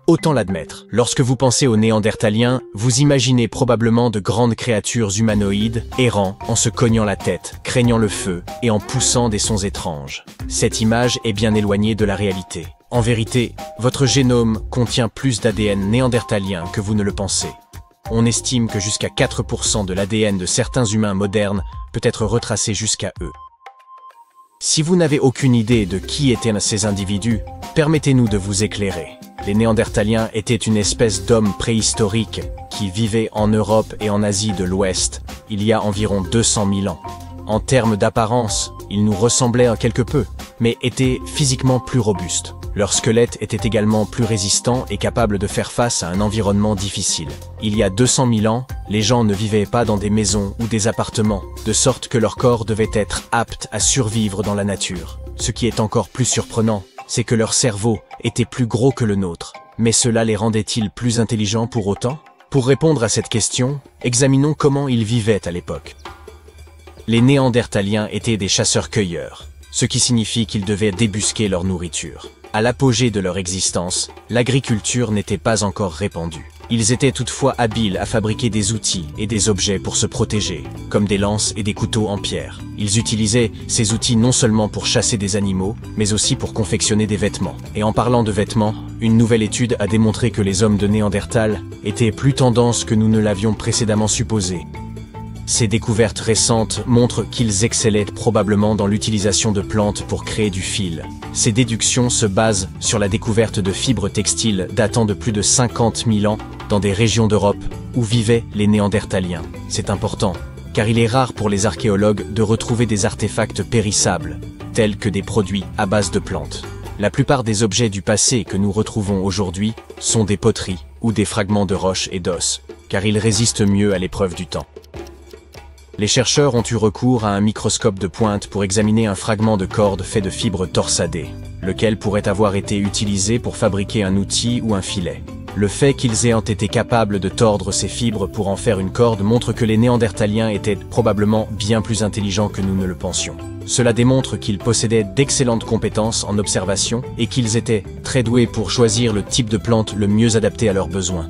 Autant l'admettre, lorsque vous pensez aux Néandertaliens, vous imaginez probablement de grandes créatures humanoïdes, errant, en se cognant la tête, craignant le feu, et en poussant des sons étranges. Cette image est bien éloignée de la réalité. En vérité, votre génome contient plus d'ADN néandertalien que vous ne le pensez. On estime que jusqu'à 4% de l'ADN de certains humains modernes peut être retracé jusqu'à eux. Si vous n'avez aucune idée de qui étaient ces individus, permettez-nous de vous éclairer. Les Néandertaliens étaient une espèce d'hommes préhistoriques qui vivaient en Europe et en Asie de l'Ouest il y a environ 200 000 ans. En termes d'apparence, ils nous ressemblaient quelque peu, mais étaient physiquement plus robustes. Leur squelette était également plus résistant et capable de faire face à un environnement difficile. Il y a 200 000 ans, les gens ne vivaient pas dans des maisons ou des appartements, de sorte que leur corps devait être apte à survivre dans la nature. Ce qui est encore plus surprenant, c'est que leur cerveau était plus gros que le nôtre. Mais cela les rendait-il plus intelligents pour autant? Pour répondre à cette question, examinons comment ils vivaient à l'époque. Les Néandertaliens étaient des chasseurs-cueilleurs, ce qui signifie qu'ils devaient débusquer leur nourriture. À l'apogée de leur existence, l'agriculture n'était pas encore répandue. Ils étaient toutefois habiles à fabriquer des outils et des objets pour se protéger, comme des lances et des couteaux en pierre. Ils utilisaient ces outils non seulement pour chasser des animaux, mais aussi pour confectionner des vêtements. Et en parlant de vêtements, une nouvelle étude a démontré que les hommes de Néandertal étaient plus tendance que nous ne l'avions précédemment supposé. Ces découvertes récentes montrent qu'ils excellaient probablement dans l'utilisation de plantes pour créer du fil. Ces déductions se basent sur la découverte de fibres textiles datant de plus de 50 000 ans dans des régions d'Europe où vivaient les Néandertaliens. C'est important, car il est rare pour les archéologues de retrouver des artefacts périssables, tels que des produits à base de plantes. La plupart des objets du passé que nous retrouvons aujourd'hui sont des poteries ou des fragments de roches et d'os, car ils résistent mieux à l'épreuve du temps. Les chercheurs ont eu recours à un microscope de pointe pour examiner un fragment de corde fait de fibres torsadées, lequel pourrait avoir été utilisé pour fabriquer un outil ou un filet. Le fait qu'ils aient été capables de tordre ces fibres pour en faire une corde montre que les Néandertaliens étaient probablement bien plus intelligents que nous ne le pensions. Cela démontre qu'ils possédaient d'excellentes compétences en observation et qu'ils étaient très doués pour choisir le type de plante le mieux adapté à leurs besoins.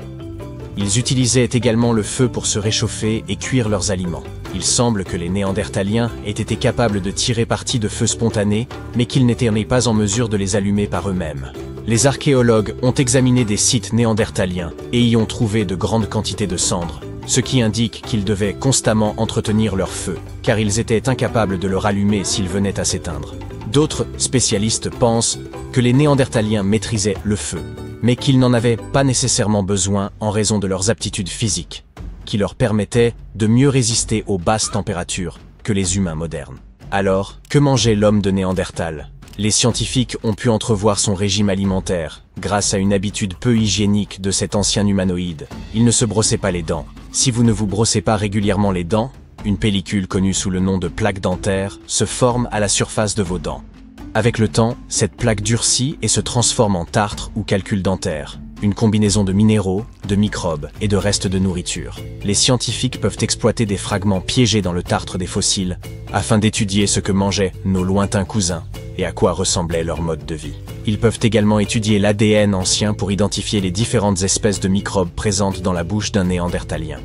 Ils utilisaient également le feu pour se réchauffer et cuire leurs aliments. Il semble que les Néandertaliens aient été capables de tirer parti de feux spontanés, mais qu'ils n'étaient pas en mesure de les allumer par eux-mêmes. Les archéologues ont examiné des sites néandertaliens et y ont trouvé de grandes quantités de cendres, ce qui indique qu'ils devaient constamment entretenir leur feu, car ils étaient incapables de le rallumer s'il venait à s'éteindre. D'autres spécialistes pensent que les Néandertaliens maîtrisaient le feu, mais qu'ils n'en avaient pas nécessairement besoin en raison de leurs aptitudes physiques, qui leur permettaient de mieux résister aux basses températures que les humains modernes. Alors, que mangeait l'homme de Néandertal? Les scientifiques ont pu entrevoir son régime alimentaire, grâce à une habitude peu hygiénique de cet ancien humanoïde. Il ne se brossait pas les dents. Si vous ne vous brossez pas régulièrement les dents, une pellicule connue sous le nom de plaque dentaire se forme à la surface de vos dents. Avec le temps, cette plaque durcit et se transforme en tartre ou calcul dentaire, une combinaison de minéraux, de microbes et de restes de nourriture. Les scientifiques peuvent exploiter des fragments piégés dans le tartre des fossiles afin d'étudier ce que mangeaient nos lointains cousins et à quoi ressemblait leur mode de vie. Ils peuvent également étudier l'ADN ancien pour identifier les différentes espèces de microbes présentes dans la bouche d'un néandertalien.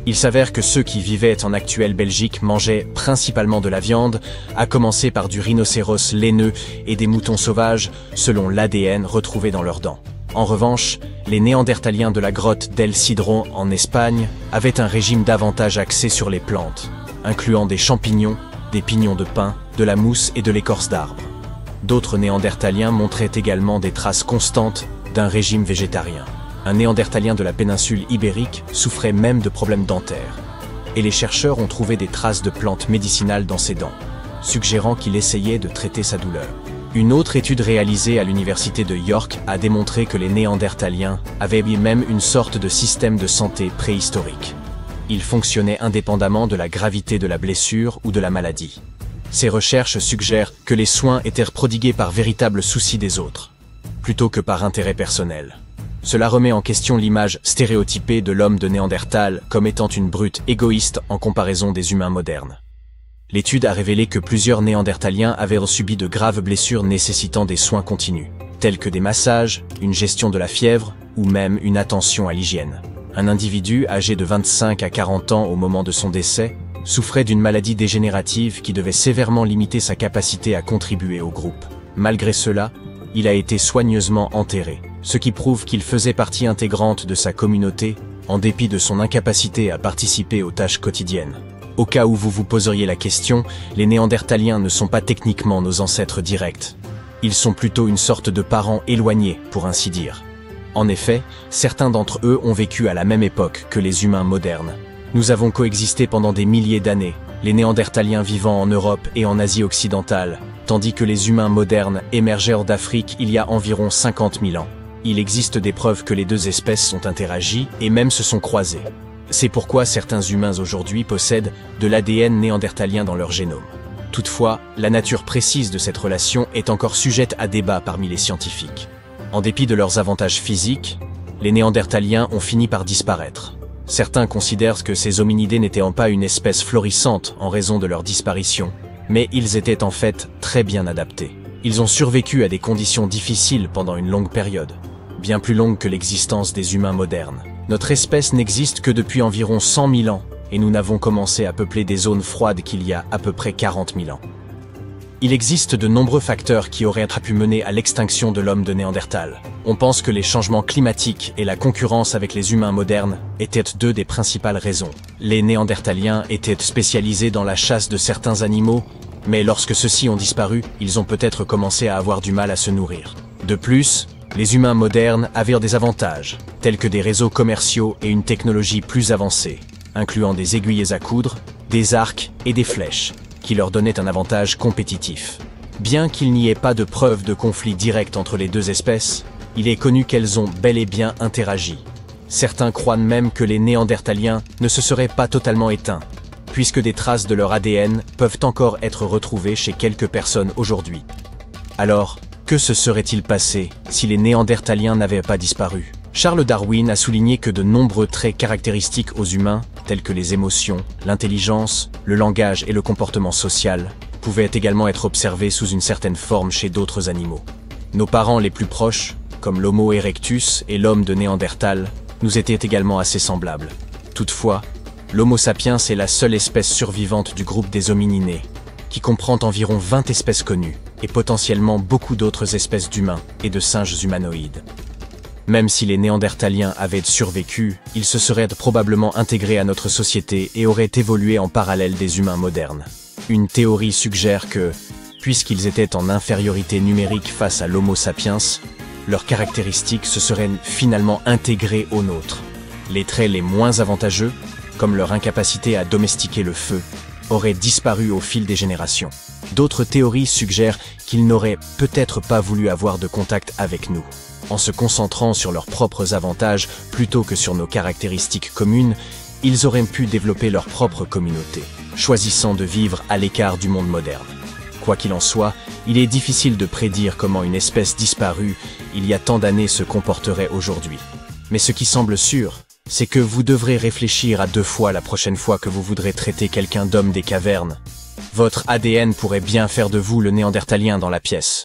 Il s'avère que ceux qui vivaient en actuelle Belgique mangeaient principalement de la viande, à commencer par du rhinocéros laineux et des moutons sauvages, selon l'ADN retrouvé dans leurs dents. En revanche, les Néandertaliens de la grotte d'El Cidrón en Espagne avaient un régime davantage axé sur les plantes, incluant des champignons, des pignons de pin, de la mousse et de l'écorce d'arbres. D'autres Néandertaliens montraient également des traces constantes d'un régime végétarien. Un Néandertalien de la péninsule ibérique souffrait même de problèmes dentaires. Et les chercheurs ont trouvé des traces de plantes médicinales dans ses dents, suggérant qu'il essayait de traiter sa douleur. Une autre étude réalisée à l'université de York a démontré que les Néandertaliens avaient même une sorte de système de santé préhistorique. Ils fonctionnaient indépendamment de la gravité de la blessure ou de la maladie. Ces recherches suggèrent que les soins étaient prodigués par véritable souci des autres, plutôt que par intérêt personnel. Cela remet en question l'image stéréotypée de l'homme de Néandertal comme étant une brute égoïste en comparaison des humains modernes. L'étude a révélé que plusieurs Néandertaliens avaient subi de graves blessures nécessitant des soins continus. tels que des massages, une gestion de la fièvre ou même une attention à l'hygiène. Un individu âgé de 25 à 40 ans au moment de son décès souffrait d'une maladie dégénérative qui devait sévèrement limiter sa capacité à contribuer au groupe. Malgré cela, il a été soigneusement enterré, ce qui prouve qu'il faisait partie intégrante de sa communauté, en dépit de son incapacité à participer aux tâches quotidiennes. Au cas où vous vous poseriez la question, les Néandertaliens ne sont pas techniquement nos ancêtres directs. Ils sont plutôt une sorte de parents éloignés, pour ainsi dire. En effet, certains d'entre eux ont vécu à la même époque que les humains modernes. Nous avons coexisté pendant des milliers d'années, les Néandertaliens vivant en Europe et en Asie occidentale, tandis que les humains modernes émergèrent d'Afrique il y a environ 50 000 ans. Il existe des preuves que les deux espèces ont interagi et même se sont croisées. C'est pourquoi certains humains aujourd'hui possèdent de l'ADN néandertalien dans leur génome. Toutefois, la nature précise de cette relation est encore sujette à débat parmi les scientifiques. En dépit de leurs avantages physiques, les Néandertaliens ont fini par disparaître. Certains considèrent que ces hominidés n'étaient pas une espèce florissante en raison de leur disparition, mais ils étaient en fait très bien adaptés. Ils ont survécu à des conditions difficiles pendant une longue période, bien plus longue que l'existence des humains modernes. Notre espèce n'existe que depuis environ 100 000 ans, et nous n'avons commencé à peupler des zones froides qu'il y a à peu près 40 000 ans. Il existe de nombreux facteurs qui auraient pu mener à l'extinction de l'homme de Néandertal. On pense que les changements climatiques et la concurrence avec les humains modernes étaient deux des principales raisons. Les Néandertaliens étaient spécialisés dans la chasse de certains animaux, mais lorsque ceux-ci ont disparu, ils ont peut-être commencé à avoir du mal à se nourrir. De plus, les humains modernes avaient des avantages, tels que des réseaux commerciaux et une technologie plus avancée, incluant des aiguilles à coudre, des arcs et des flèches, qui leur donnaient un avantage compétitif. Bien qu'il n'y ait pas de preuve de conflit direct entre les deux espèces, il est connu qu'elles ont bel et bien interagi. Certains croient même que les Néandertaliens ne se seraient pas totalement éteints, puisque des traces de leur ADN peuvent encore être retrouvées chez quelques personnes aujourd'hui. Alors, que se serait-il passé si les Néandertaliens n'avaient pas disparu? Charles Darwin a souligné que de nombreux traits caractéristiques aux humains, tels que les émotions, l'intelligence, le langage et le comportement social, pouvaient également être observés sous une certaine forme chez d'autres animaux. Nos parents les plus proches, comme l'Homo erectus et l'homme de Néandertal, nous étaient également assez semblables. Toutefois, l'Homo sapiens est la seule espèce survivante du groupe des homininés, qui comprend environ 20 espèces connues, et potentiellement beaucoup d'autres espèces d'humains et de singes humanoïdes. Même si les Néandertaliens avaient survécu, ils se seraient probablement intégrés à notre société et auraient évolué en parallèle des humains modernes. Une théorie suggère que, puisqu'ils étaient en infériorité numérique face à l'Homo sapiens, leurs caractéristiques se seraient finalement intégrées aux nôtres. Les traits les moins avantageux, comme leur incapacité à domestiquer le feu, auraient disparu au fil des générations. D'autres théories suggèrent qu'ils n'auraient peut-être pas voulu avoir de contact avec nous. En se concentrant sur leurs propres avantages plutôt que sur nos caractéristiques communes, ils auraient pu développer leur propre communauté, choisissant de vivre à l'écart du monde moderne. Quoi qu'il en soit, il est difficile de prédire comment une espèce disparue il y a tant d'années se comporterait aujourd'hui. Mais ce qui semble sûr, c'est que vous devrez réfléchir à 2 fois la prochaine fois que vous voudrez traiter quelqu'un d'homme des cavernes. Votre ADN pourrait bien faire de vous le Néandertalien dans la pièce.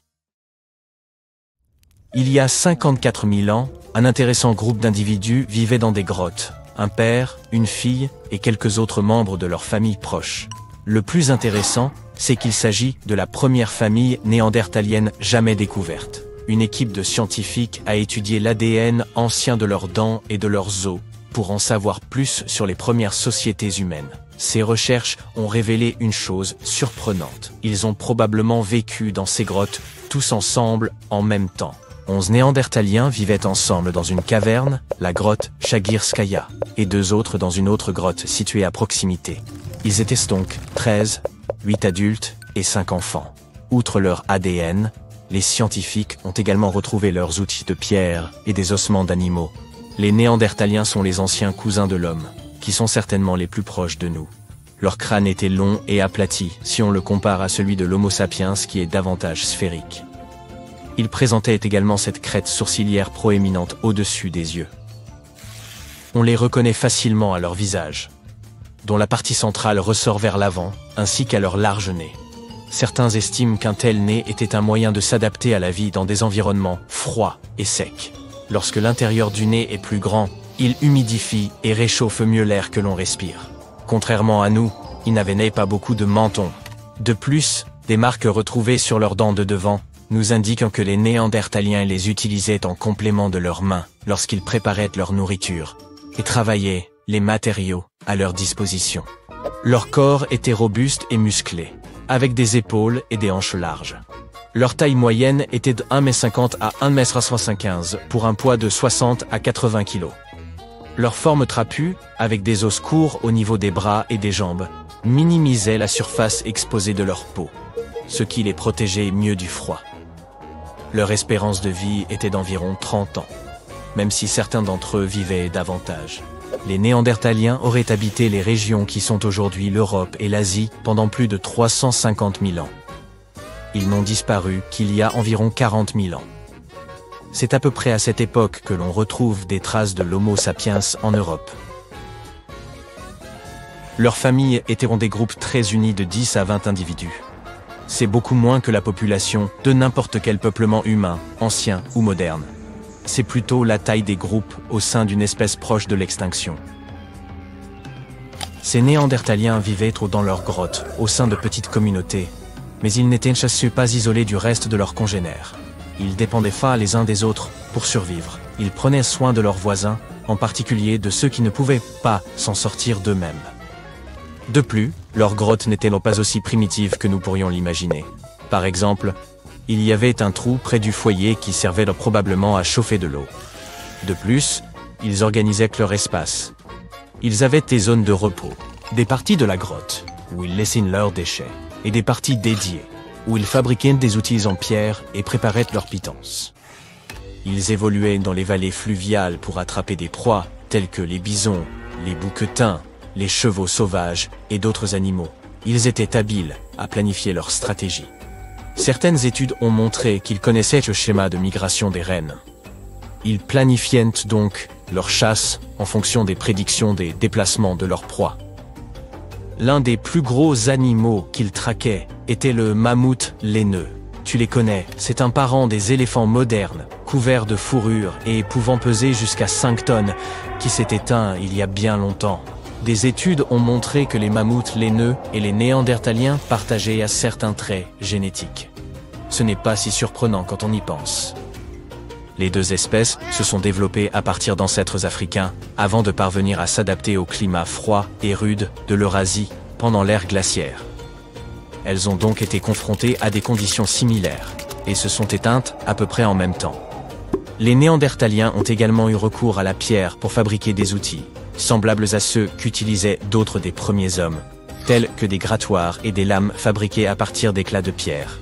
Il y a 54 000 ans, un intéressant groupe d'individus vivait dans des grottes. Un père, une fille et quelques autres membres de leur famille proche. Le plus intéressant, c'est qu'il s'agit de la première famille néandertalienne jamais découverte. Une équipe de scientifiques a étudié l'ADN ancien de leurs dents et de leurs os pour en savoir plus sur les premières sociétés humaines. Ces recherches ont révélé une chose surprenante. Ils ont probablement vécu dans ces grottes, tous ensemble, en même temps. 11 Néandertaliens vivaient ensemble dans une caverne, la grotte Chagirskaya, et 2 autres dans une autre grotte située à proximité. Ils étaient donc 13, 8 adultes et 5 enfants. Outre leur ADN, les scientifiques ont également retrouvé leurs outils de pierre et des ossements d'animaux. Les Néandertaliens sont les anciens cousins de l'homme, qui sont certainement les plus proches de nous. Leur crâne était long et aplati si on le compare à celui de l'Homo sapiens qui est davantage sphérique. Ils présentaient également cette crête sourcilière proéminente au-dessus des yeux. On les reconnaît facilement à leur visage, dont la partie centrale ressort vers l'avant, ainsi qu'à leur large nez. Certains estiment qu'un tel nez était un moyen de s'adapter à la vie dans des environnements froids et secs. Lorsque l'intérieur du nez est plus grand, il humidifie et réchauffe mieux l'air que l'on respire. Contrairement à nous, ils n'avaient pas beaucoup de menton. De plus, des marques retrouvées sur leurs dents de devant nous indiquent que les Néandertaliens les utilisaient en complément de leurs mains lorsqu'ils préparaient leur nourriture et travaillaient les matériaux à leur disposition. Leur corps était robuste et musclé, avec des épaules et des hanches larges. Leur taille moyenne était de 1,50 m à 1,75 m pour un poids de 60 à 80 kg. Leur forme trapue, avec des os courts au niveau des bras et des jambes, minimisait la surface exposée de leur peau, ce qui les protégeait mieux du froid. Leur espérance de vie était d'environ 30 ans, même si certains d'entre eux vivaient davantage. Les Néandertaliens auraient habité les régions qui sont aujourd'hui l'Europe et l'Asie pendant plus de 350 000 ans. Ils n'ont disparu qu'il y a environ 40 000 ans. C'est à peu près à cette époque que l'on retrouve des traces de l'Homo sapiens en Europe. Leurs familles étaient des groupes très unis de 10 à 20 individus. C'est beaucoup moins que la population de n'importe quel peuplement humain, ancien ou moderne. C'est plutôt la taille des groupes au sein d'une espèce proche de l'extinction. Ces Néandertaliens vivaient dans leurs grottes, au sein de petites communautés, mais ils n'étaient pas isolés du reste de leurs congénères. Ils dépendaient les uns des autres pour survivre. Ils prenaient soin de leurs voisins, en particulier de ceux qui ne pouvaient pas s'en sortir d'eux-mêmes. De plus, leurs grottes n'étaient pas aussi primitives que nous pourrions l'imaginer. Par exemple, il y avait un trou près du foyer qui servait probablement à chauffer de l'eau. De plus, ils organisaient leur espace. Ils avaient des zones de repos, des parties de la grotte, où ils laissaient leurs déchets, et des parties dédiées, où ils fabriquaient des outils en pierre et préparaient leurs pitances. Ils évoluaient dans les vallées fluviales pour attraper des proies, telles que les bisons, les bouquetins, les chevaux sauvages et d'autres animaux. Ils étaient habiles à planifier leur stratégie. Certaines études ont montré qu'ils connaissaient le schéma de migration des rennes. Ils planifiaient donc leur chasse en fonction des prédictions des déplacements de leurs proies. L'un des plus gros animaux qu'ils traquaient était le mammouth laineux. Tu les connais, c'est un parent des éléphants modernes, couvert de fourrure et pouvant peser jusqu'à 5 tonnes, qui s'est éteint il y a bien longtemps. Des études ont montré que les mammouths laineux et les Néandertaliens partageaient certains traits génétiques. Ce n'est pas si surprenant quand on y pense. Les deux espèces se sont développées à partir d'ancêtres africains avant de parvenir à s'adapter au climat froid et rude de l'Eurasie pendant l'ère glaciaire. Elles ont donc été confrontées à des conditions similaires et se sont éteintes à peu près en même temps. Les Néandertaliens ont également eu recours à la pierre pour fabriquer des outils, semblables à ceux qu'utilisaient d'autres des premiers hommes, tels que des grattoirs et des lames fabriquées à partir d'éclats de pierre.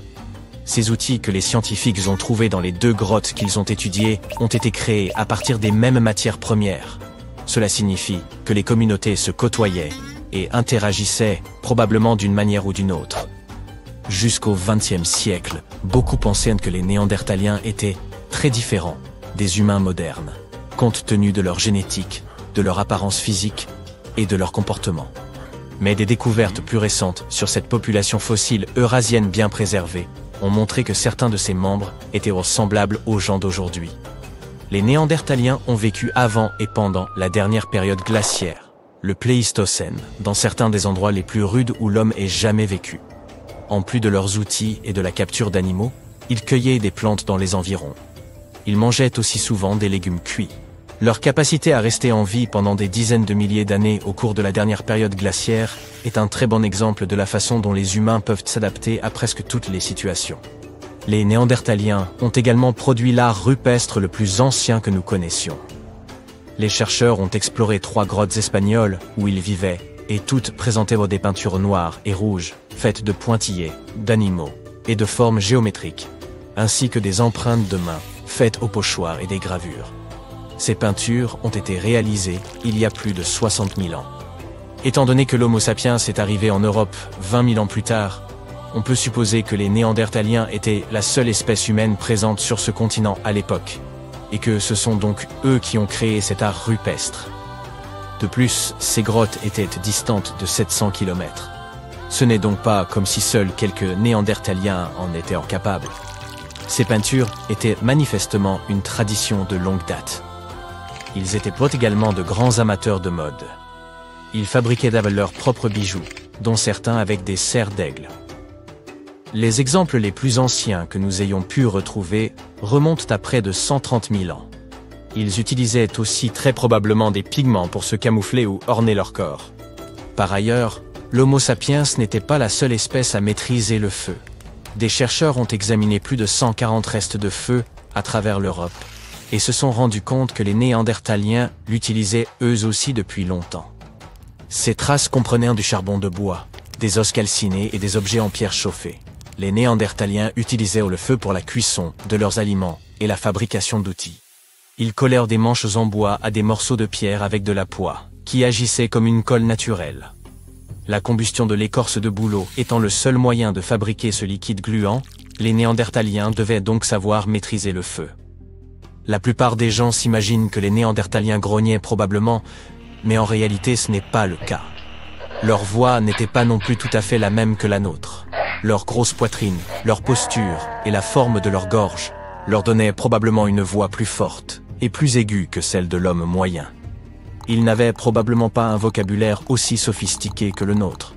Ces outils que les scientifiques ont trouvés dans les 2 grottes qu'ils ont étudiées ont été créés à partir des mêmes matières premières. Cela signifie que les communautés se côtoyaient et interagissaient probablement d'une manière ou d'une autre. Jusqu'au XXe siècle, beaucoup pensaient que les Néandertaliens étaient très différents des humains modernes, compte tenu de leur génétique, de leur apparence physique et de leur comportement. Mais des découvertes plus récentes sur cette population fossile eurasienne bien préservée ont montré que certains de ses membres étaient semblables aux gens d'aujourd'hui. Les Néandertaliens ont vécu avant et pendant la dernière période glaciaire, le Pléistocène, dans certains des endroits les plus rudes où l'homme ait jamais vécu. En plus de leurs outils et de la capture d'animaux, ils cueillaient des plantes dans les environs. Ils mangeaient aussi souvent des légumes cuits. Leur capacité à rester en vie pendant des dizaines de milliers d'années au cours de la dernière période glaciaire est un très bon exemple de la façon dont les humains peuvent s'adapter à presque toutes les situations. Les Néandertaliens ont également produit l'art rupestre le plus ancien que nous connaissions. Les chercheurs ont exploré 3 grottes espagnoles où ils vivaient, et toutes présentaient des peintures noires et rouges, faites de pointillés, d'animaux et de formes géométriques, ainsi que des empreintes de mains, faites au pochoir et des gravures. Ces peintures ont été réalisées il y a plus de 60 000 ans. Étant donné que l'Homo sapiens est arrivé en Europe 20 000 ans plus tard, on peut supposer que les Néandertaliens étaient la seule espèce humaine présente sur ce continent à l'époque, et que ce sont donc eux qui ont créé cet art rupestre. De plus, ces grottes étaient distantes de 700 km. Ce n'est donc pas comme si seuls quelques Néandertaliens en étaient capables. Ces peintures étaient manifestement une tradition de longue date. Ils étaient également de grands amateurs de mode. Ils fabriquaient leurs propres bijoux, dont certains avec des serres d'aigle. Les exemples les plus anciens que nous ayons pu retrouver remontent à près de 130 000 ans. Ils utilisaient aussi très probablement des pigments pour se camoufler ou orner leur corps. Par ailleurs, l'Homo sapiens n'était pas la seule espèce à maîtriser le feu. Des chercheurs ont examiné plus de 140 restes de feu à travers l'Europe et se sont rendus compte que les Néandertaliens l'utilisaient eux aussi depuis longtemps. Ces traces comprenaient du charbon de bois, des os calcinés et des objets en pierre chauffée. Les Néandertaliens utilisaient le feu pour la cuisson de leurs aliments et la fabrication d'outils. Ils collèrent des manches en bois à des morceaux de pierre avec de la poix, qui agissait comme une colle naturelle. La combustion de l'écorce de bouleau étant le seul moyen de fabriquer ce liquide gluant, les Néandertaliens devaient donc savoir maîtriser le feu. La plupart des gens s'imaginent que les Néandertaliens grognaient probablement, mais en réalité ce n'est pas le cas. Leur voix n'était pas non plus tout à fait la même que la nôtre. Leur grosse poitrine, leur posture et la forme de leur gorge leur donnaient probablement une voix plus forte et plus aiguë que celle de l'homme moyen. Ils n'avaient probablement pas un vocabulaire aussi sophistiqué que le nôtre.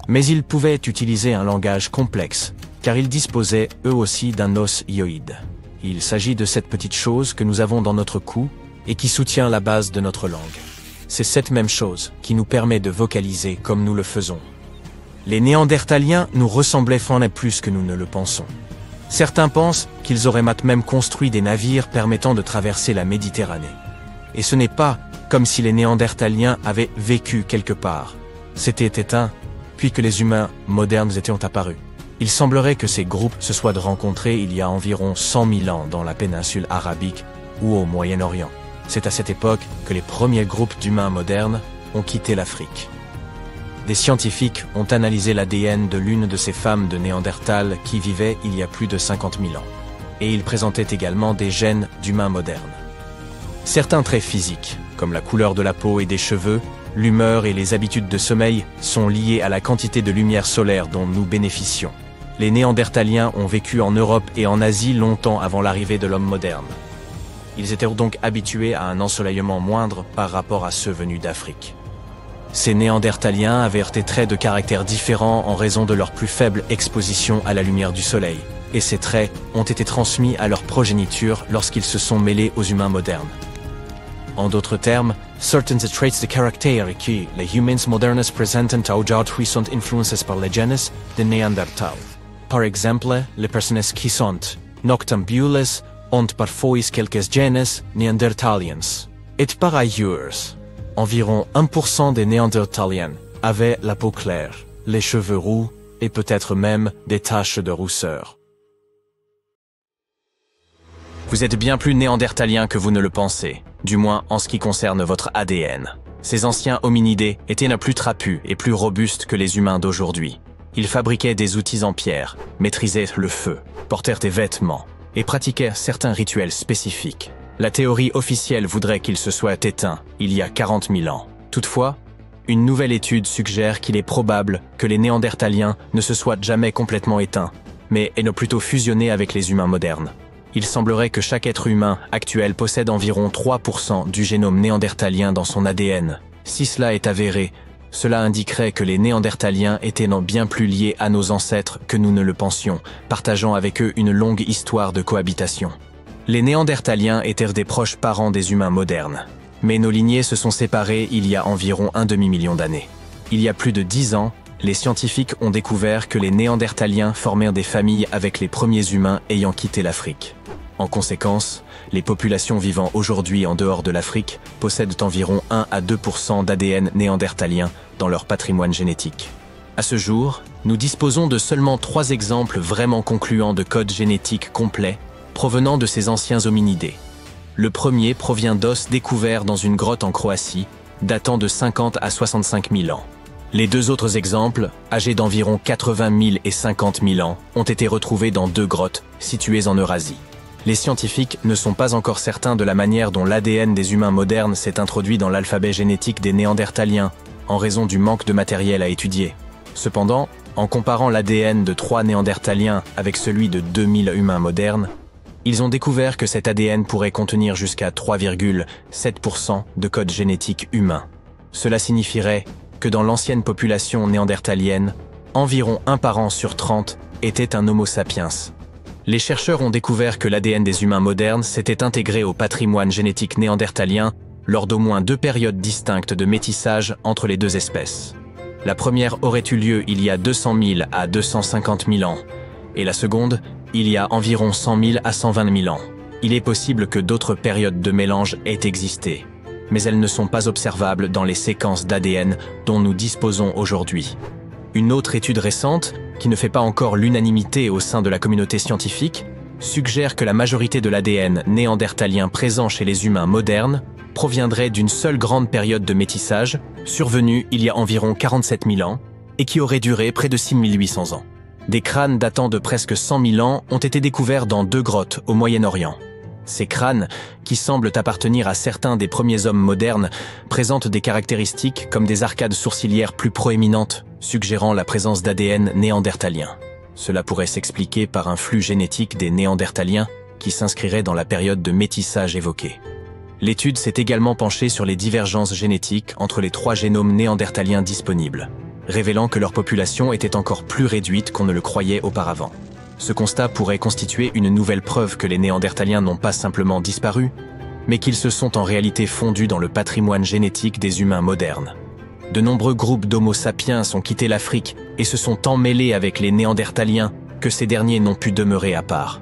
Mais ils pouvaient utiliser un langage complexe, car ils disposaient eux aussi d'un os hyoïde. Il s'agit de cette petite chose que nous avons dans notre cou et qui soutient la base de notre langue. C'est cette même chose qui nous permet de vocaliser comme nous le faisons. Les Néandertaliens nous ressemblaient fort plus que nous ne le pensons. Certains pensent qu'ils auraient même construit des navires permettant de traverser la Méditerranée. Et ce n'est pas comme si les Néandertaliens avaient vécu quelque part. C'était éteint, puis que les humains modernes étaient apparus. Il semblerait que ces groupes se soient rencontrés il y a environ 100 000 ans dans la péninsule arabique ou au Moyen-Orient. C'est à cette époque que les premiers groupes d'humains modernes ont quitté l'Afrique. Des scientifiques ont analysé l'ADN de l'une de ces femmes de Néandertal qui vivaient il y a plus de 50 000 ans. Et ils présentaient également des gènes d'humains modernes. Certains traits physiques, comme la couleur de la peau et des cheveux, l'humeur et les habitudes de sommeil, sont liés à la quantité de lumière solaire dont nous bénéficions. Les Néandertaliens ont vécu en Europe et en Asie longtemps avant l'arrivée de l'homme moderne. Ils étaient donc habitués à un ensoleillement moindre par rapport à ceux venus d'Afrique. Ces Néandertaliens avaient des traits de caractère différents en raison de leur plus faible exposition à la lumière du soleil, et ces traits ont été transmis à leur progéniture lorsqu'ils se sont mêlés aux humains modernes. En d'autres termes, certains traits de caractère que les humains modernes présentent aujourd'hui sont influencés par les gènes de Néandertal. Par exemple, les personnes qui sont noctambules ont parfois quelques gènes néandertaliens. Et par ailleurs, environ 1% des Néandertaliens avaient la peau claire, les cheveux roux et peut-être même des taches de rousseur. Vous êtes bien plus néandertalien que vous ne le pensez, du moins en ce qui concerne votre ADN. Ces anciens hominidés étaient plus trapus et plus robustes que les humains d'aujourd'hui. Ils fabriquaient des outils en pierre, maîtrisaient le feu, portèrent des vêtements et pratiquaient certains rituels spécifiques. La théorie officielle voudrait qu'ils se soient éteints il y a 40 000 ans. Toutefois, une nouvelle étude suggère qu'il est probable que les Néandertaliens ne se soient jamais complètement éteints, mais aient plutôt fusionné avec les humains modernes. Il semblerait que chaque être humain actuel possède environ 3% du génome néandertalien dans son ADN. Si cela est avéré, cela indiquerait que les Néandertaliens étaient bien plus liés à nos ancêtres que nous ne le pensions, partageant avec eux une longue histoire de cohabitation. Les Néandertaliens étaient des proches parents des humains modernes, mais nos lignées se sont séparées il y a environ un demi-million d'années. Il y a plus de 10 ans, les scientifiques ont découvert que les Néandertaliens formèrent des familles avec les premiers humains ayant quitté l'Afrique. En conséquence, les populations vivant aujourd'hui en dehors de l'Afrique possèdent environ 1 à 2% d'ADN néandertalien dans leur patrimoine génétique. À ce jour, nous disposons de seulement 3 exemples vraiment concluants de code génétique complet provenant de ces anciens hominidés. Le premier provient d'os découverts dans une grotte en Croatie, datant de 50 à 65 000 ans. Les 2 autres exemples, âgés d'environ 80 000 et 50 000 ans, ont été retrouvés dans 2 grottes situées en Eurasie. Les scientifiques ne sont pas encore certains de la manière dont l'ADN des humains modernes s'est introduit dans l'alphabet génétique des Néandertaliens, en raison du manque de matériel à étudier. Cependant, en comparant l'ADN de 3 néandertaliens avec celui de 2000 humains modernes, ils ont découvert que cet ADN pourrait contenir jusqu'à 3,7% de code génétique humain. Cela signifierait que dans l'ancienne population néandertalienne, environ 1 parent sur 30 était un Homo sapiens. Les chercheurs ont découvert que l'ADN des humains modernes s'était intégré au patrimoine génétique néandertalien lors d'au moins 2 périodes distinctes de métissage entre les 2 espèces. La première aurait eu lieu il y a 200 000 à 250 000 ans, et la seconde, il y a environ 100 000 à 120 000 ans. Il est possible que d'autres périodes de mélange aient existé, mais elles ne sont pas observables dans les séquences d'ADN dont nous disposons aujourd'hui. Une autre étude récente, qui ne fait pas encore l'unanimité au sein de la communauté scientifique, suggère que la majorité de l'ADN néandertalien présent chez les humains modernes proviendrait d'une seule grande période de métissage, survenue il y a environ 47 000 ans, et qui aurait duré près de 6 800 ans. Des crânes datant de presque 100 000 ans ont été découverts dans 2 grottes au Moyen-Orient. Ces crânes, qui semblent appartenir à certains des premiers hommes modernes, présentent des caractéristiques comme des arcades sourcilières plus proéminentes, suggérant la présence d'ADN néandertalien. Cela pourrait s'expliquer par un flux génétique des néandertaliens qui s'inscrirait dans la période de métissage évoquée. L'étude s'est également penchée sur les divergences génétiques entre les 3 génomes néandertaliens disponibles, révélant que leur population était encore plus réduite qu'on ne le croyait auparavant. Ce constat pourrait constituer une nouvelle preuve que les néandertaliens n'ont pas simplement disparu, mais qu'ils se sont en réalité fondus dans le patrimoine génétique des humains modernes. De nombreux groupes d'Homo sapiens ont quitté l'Afrique et se sont tant mêlés avec les néandertaliens que ces derniers n'ont pu demeurer à part.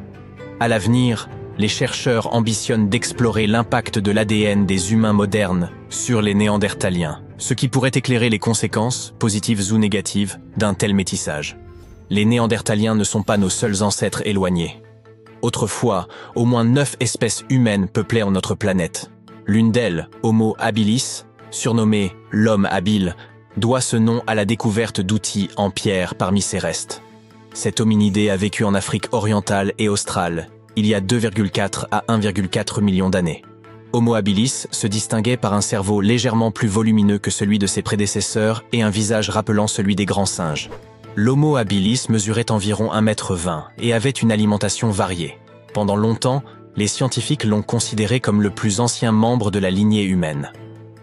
À l'avenir, les chercheurs ambitionnent d'explorer l'impact de l'ADN des humains modernes sur les néandertaliens, ce qui pourrait éclairer les conséquences, positives ou négatives, d'un tel métissage. Les néandertaliens ne sont pas nos seuls ancêtres éloignés. Autrefois, au moins 9 espèces humaines peuplaient notre planète. L'une d'elles, Homo habilis, surnommé l'homme habile, doit ce nom à la découverte d'outils en pierre parmi ses restes. Cet hominidé a vécu en Afrique orientale et australe, il y a 2,4 à 1,4 millions d'années. Homo habilis se distinguait par un cerveau légèrement plus volumineux que celui de ses prédécesseurs et un visage rappelant celui des grands singes. L'Homo habilis mesurait environ 1,20 m et avait une alimentation variée. Pendant longtemps, les scientifiques l'ont considéré comme le plus ancien membre de la lignée humaine.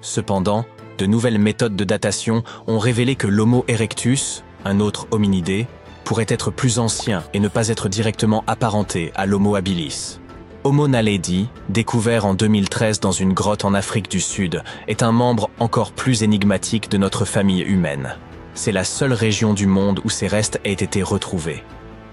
Cependant, de nouvelles méthodes de datation ont révélé que l'Homo erectus, un autre hominidé, pourrait être plus ancien et ne pas être directement apparenté à l'Homo habilis. Homo naledi, découvert en 2013 dans une grotte en Afrique du Sud, est un membre encore plus énigmatique de notre famille humaine. C'est la seule région du monde où ces restes aient été retrouvés.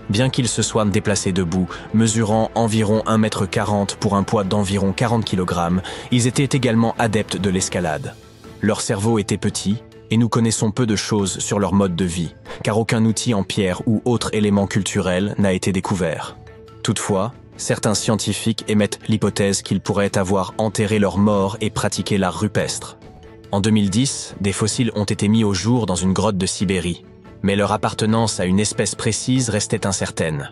Bien qu'ils se soient déplacés debout, mesurant environ 1,40 m pour un poids d'environ 40 kg, ils étaient également adeptes de l'escalade. Leur cerveau était petit, et nous connaissons peu de choses sur leur mode de vie, car aucun outil en pierre ou autre élément culturel n'a été découvert. Toutefois, certains scientifiques émettent l'hypothèse qu'ils pourraient avoir enterré leurs morts et pratiqué l'art rupestre. En 2010, des fossiles ont été mis au jour dans une grotte de Sibérie, mais leur appartenance à une espèce précise restait incertaine.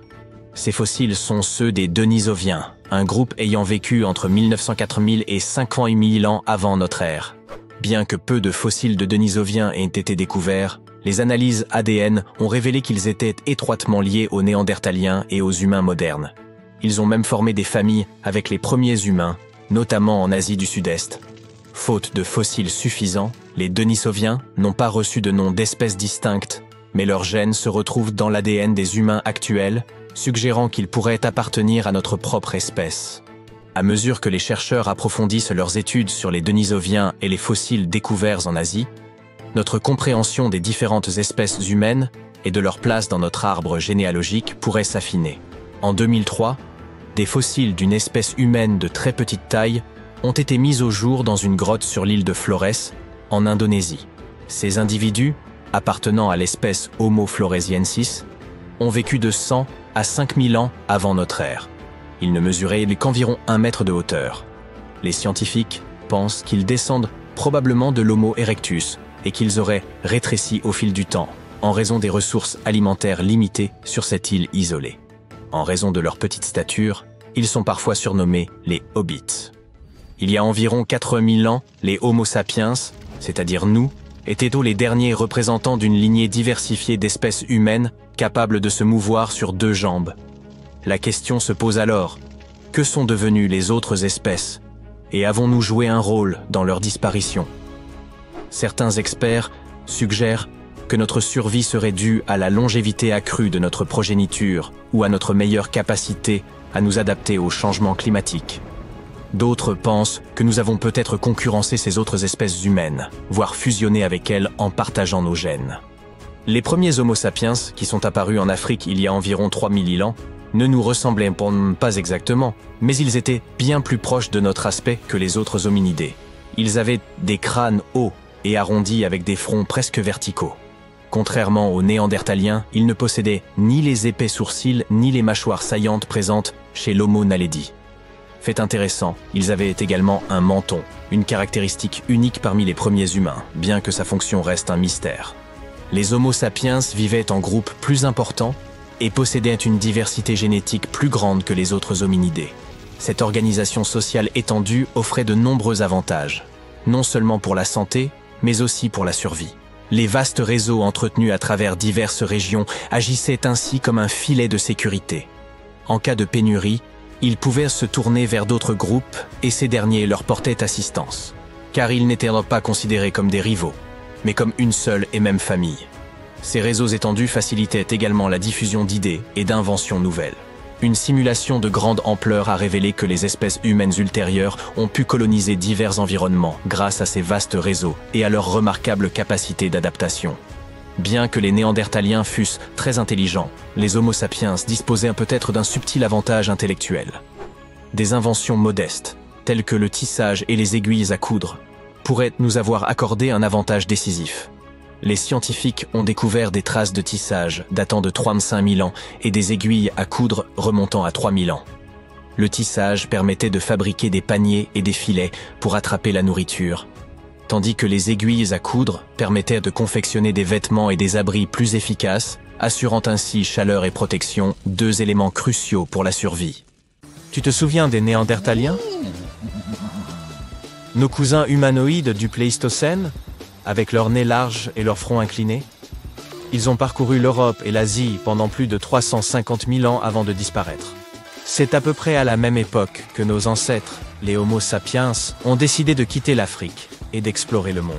Ces fossiles sont ceux des Denisoviens, un groupe ayant vécu entre 1904 000 et 50 000 ans avant notre ère. Bien que peu de fossiles de Denisoviens aient été découverts, les analyses ADN ont révélé qu'ils étaient étroitement liés aux Néandertaliens et aux humains modernes. Ils ont même formé des familles avec les premiers humains, notamment en Asie du Sud-Est. Faute de fossiles suffisants, les Denisoviens n'ont pas reçu de nom d'espèces distinctes, mais leurs gènes se retrouvent dans l'ADN des humains actuels, suggérant qu'ils pourraient appartenir à notre propre espèce. À mesure que les chercheurs approfondissent leurs études sur les Denisoviens et les fossiles découverts en Asie, notre compréhension des différentes espèces humaines et de leur place dans notre arbre généalogique pourrait s'affiner. En 2003, des fossiles d'une espèce humaine de très petite taille ont été mis au jour dans une grotte sur l'île de Flores, en Indonésie. Ces individus, appartenant à l'espèce Homo floresiensis, ont vécu de 100 à 5000 ans avant notre ère. Ils ne mesuraient qu'environ 1 mètre de hauteur. Les scientifiques pensent qu'ils descendent probablement de l'Homo erectus et qu'ils auraient rétréci au fil du temps, en raison des ressources alimentaires limitées sur cette île isolée. En raison de leur petite stature, ils sont parfois surnommés les hobbits. Il y a environ 4000 ans, les Homo sapiens, c'est-à-dire nous, étaient les derniers représentants d'une lignée diversifiée d'espèces humaines capables de se mouvoir sur deux jambes. La question se pose alors, que sont devenues les autres espèces? Et avons-nous joué un rôle dans leur disparition? Certains experts suggèrent que notre survie serait due à la longévité accrue de notre progéniture ou à notre meilleure capacité à nous adapter aux changements climatiques. D'autres pensent que nous avons peut-être concurrencé ces autres espèces humaines, voire fusionné avec elles en partageant nos gènes. Les premiers Homo sapiens, qui sont apparus en Afrique il y a environ 3000 ans, ne nous ressemblaient pas exactement, mais ils étaient bien plus proches de notre aspect que les autres hominidés. Ils avaient des crânes hauts et arrondis avec des fronts presque verticaux. Contrairement aux Néandertaliens, ils ne possédaient ni les épais sourcils ni les mâchoires saillantes présentes chez l'Homo naledi. Fait intéressant, ils avaient également un menton, une caractéristique unique parmi les premiers humains, bien que sa fonction reste un mystère. Les Homo sapiens vivaient en groupes plus importants et possédaient une diversité génétique plus grande que les autres hominidés. Cette organisation sociale étendue offrait de nombreux avantages, non seulement pour la santé, mais aussi pour la survie. Les vastes réseaux entretenus à travers diverses régions agissaient ainsi comme un filet de sécurité. En cas de pénurie, ils pouvaient se tourner vers d'autres groupes et ces derniers leur portaient assistance, car ils n'étaient pas considérés comme des rivaux, mais comme une seule et même famille. Ces réseaux étendus facilitaient également la diffusion d'idées et d'inventions nouvelles. Une simulation de grande ampleur a révélé que les espèces humaines ultérieures ont pu coloniser divers environnements grâce à ces vastes réseaux et à leur remarquable capacité d'adaptation. Bien que les Néandertaliens fussent très intelligents, les Homo sapiens disposaient peut-être d'un subtil avantage intellectuel. Des inventions modestes, telles que le tissage et les aiguilles à coudre, pourraient nous avoir accordé un avantage décisif. Les scientifiques ont découvert des traces de tissage datant de 35 000 ans et des aiguilles à coudre remontant à 3 000 ans. Le tissage permettait de fabriquer des paniers et des filets pour attraper la nourriture, tandis que les aiguilles à coudre permettaient de confectionner des vêtements et des abris plus efficaces, assurant ainsi chaleur et protection, deux éléments cruciaux pour la survie. Tu te souviens des Néandertaliens? Nos cousins humanoïdes du Pléistocène, avec leur nez large et leur front incliné? Ils ont parcouru l'Europe et l'Asie pendant plus de 350 000 ans avant de disparaître. C'est à peu près à la même époque que nos ancêtres, les Homo sapiens, ont décidé de quitter l'Afrique et d'explorer le monde.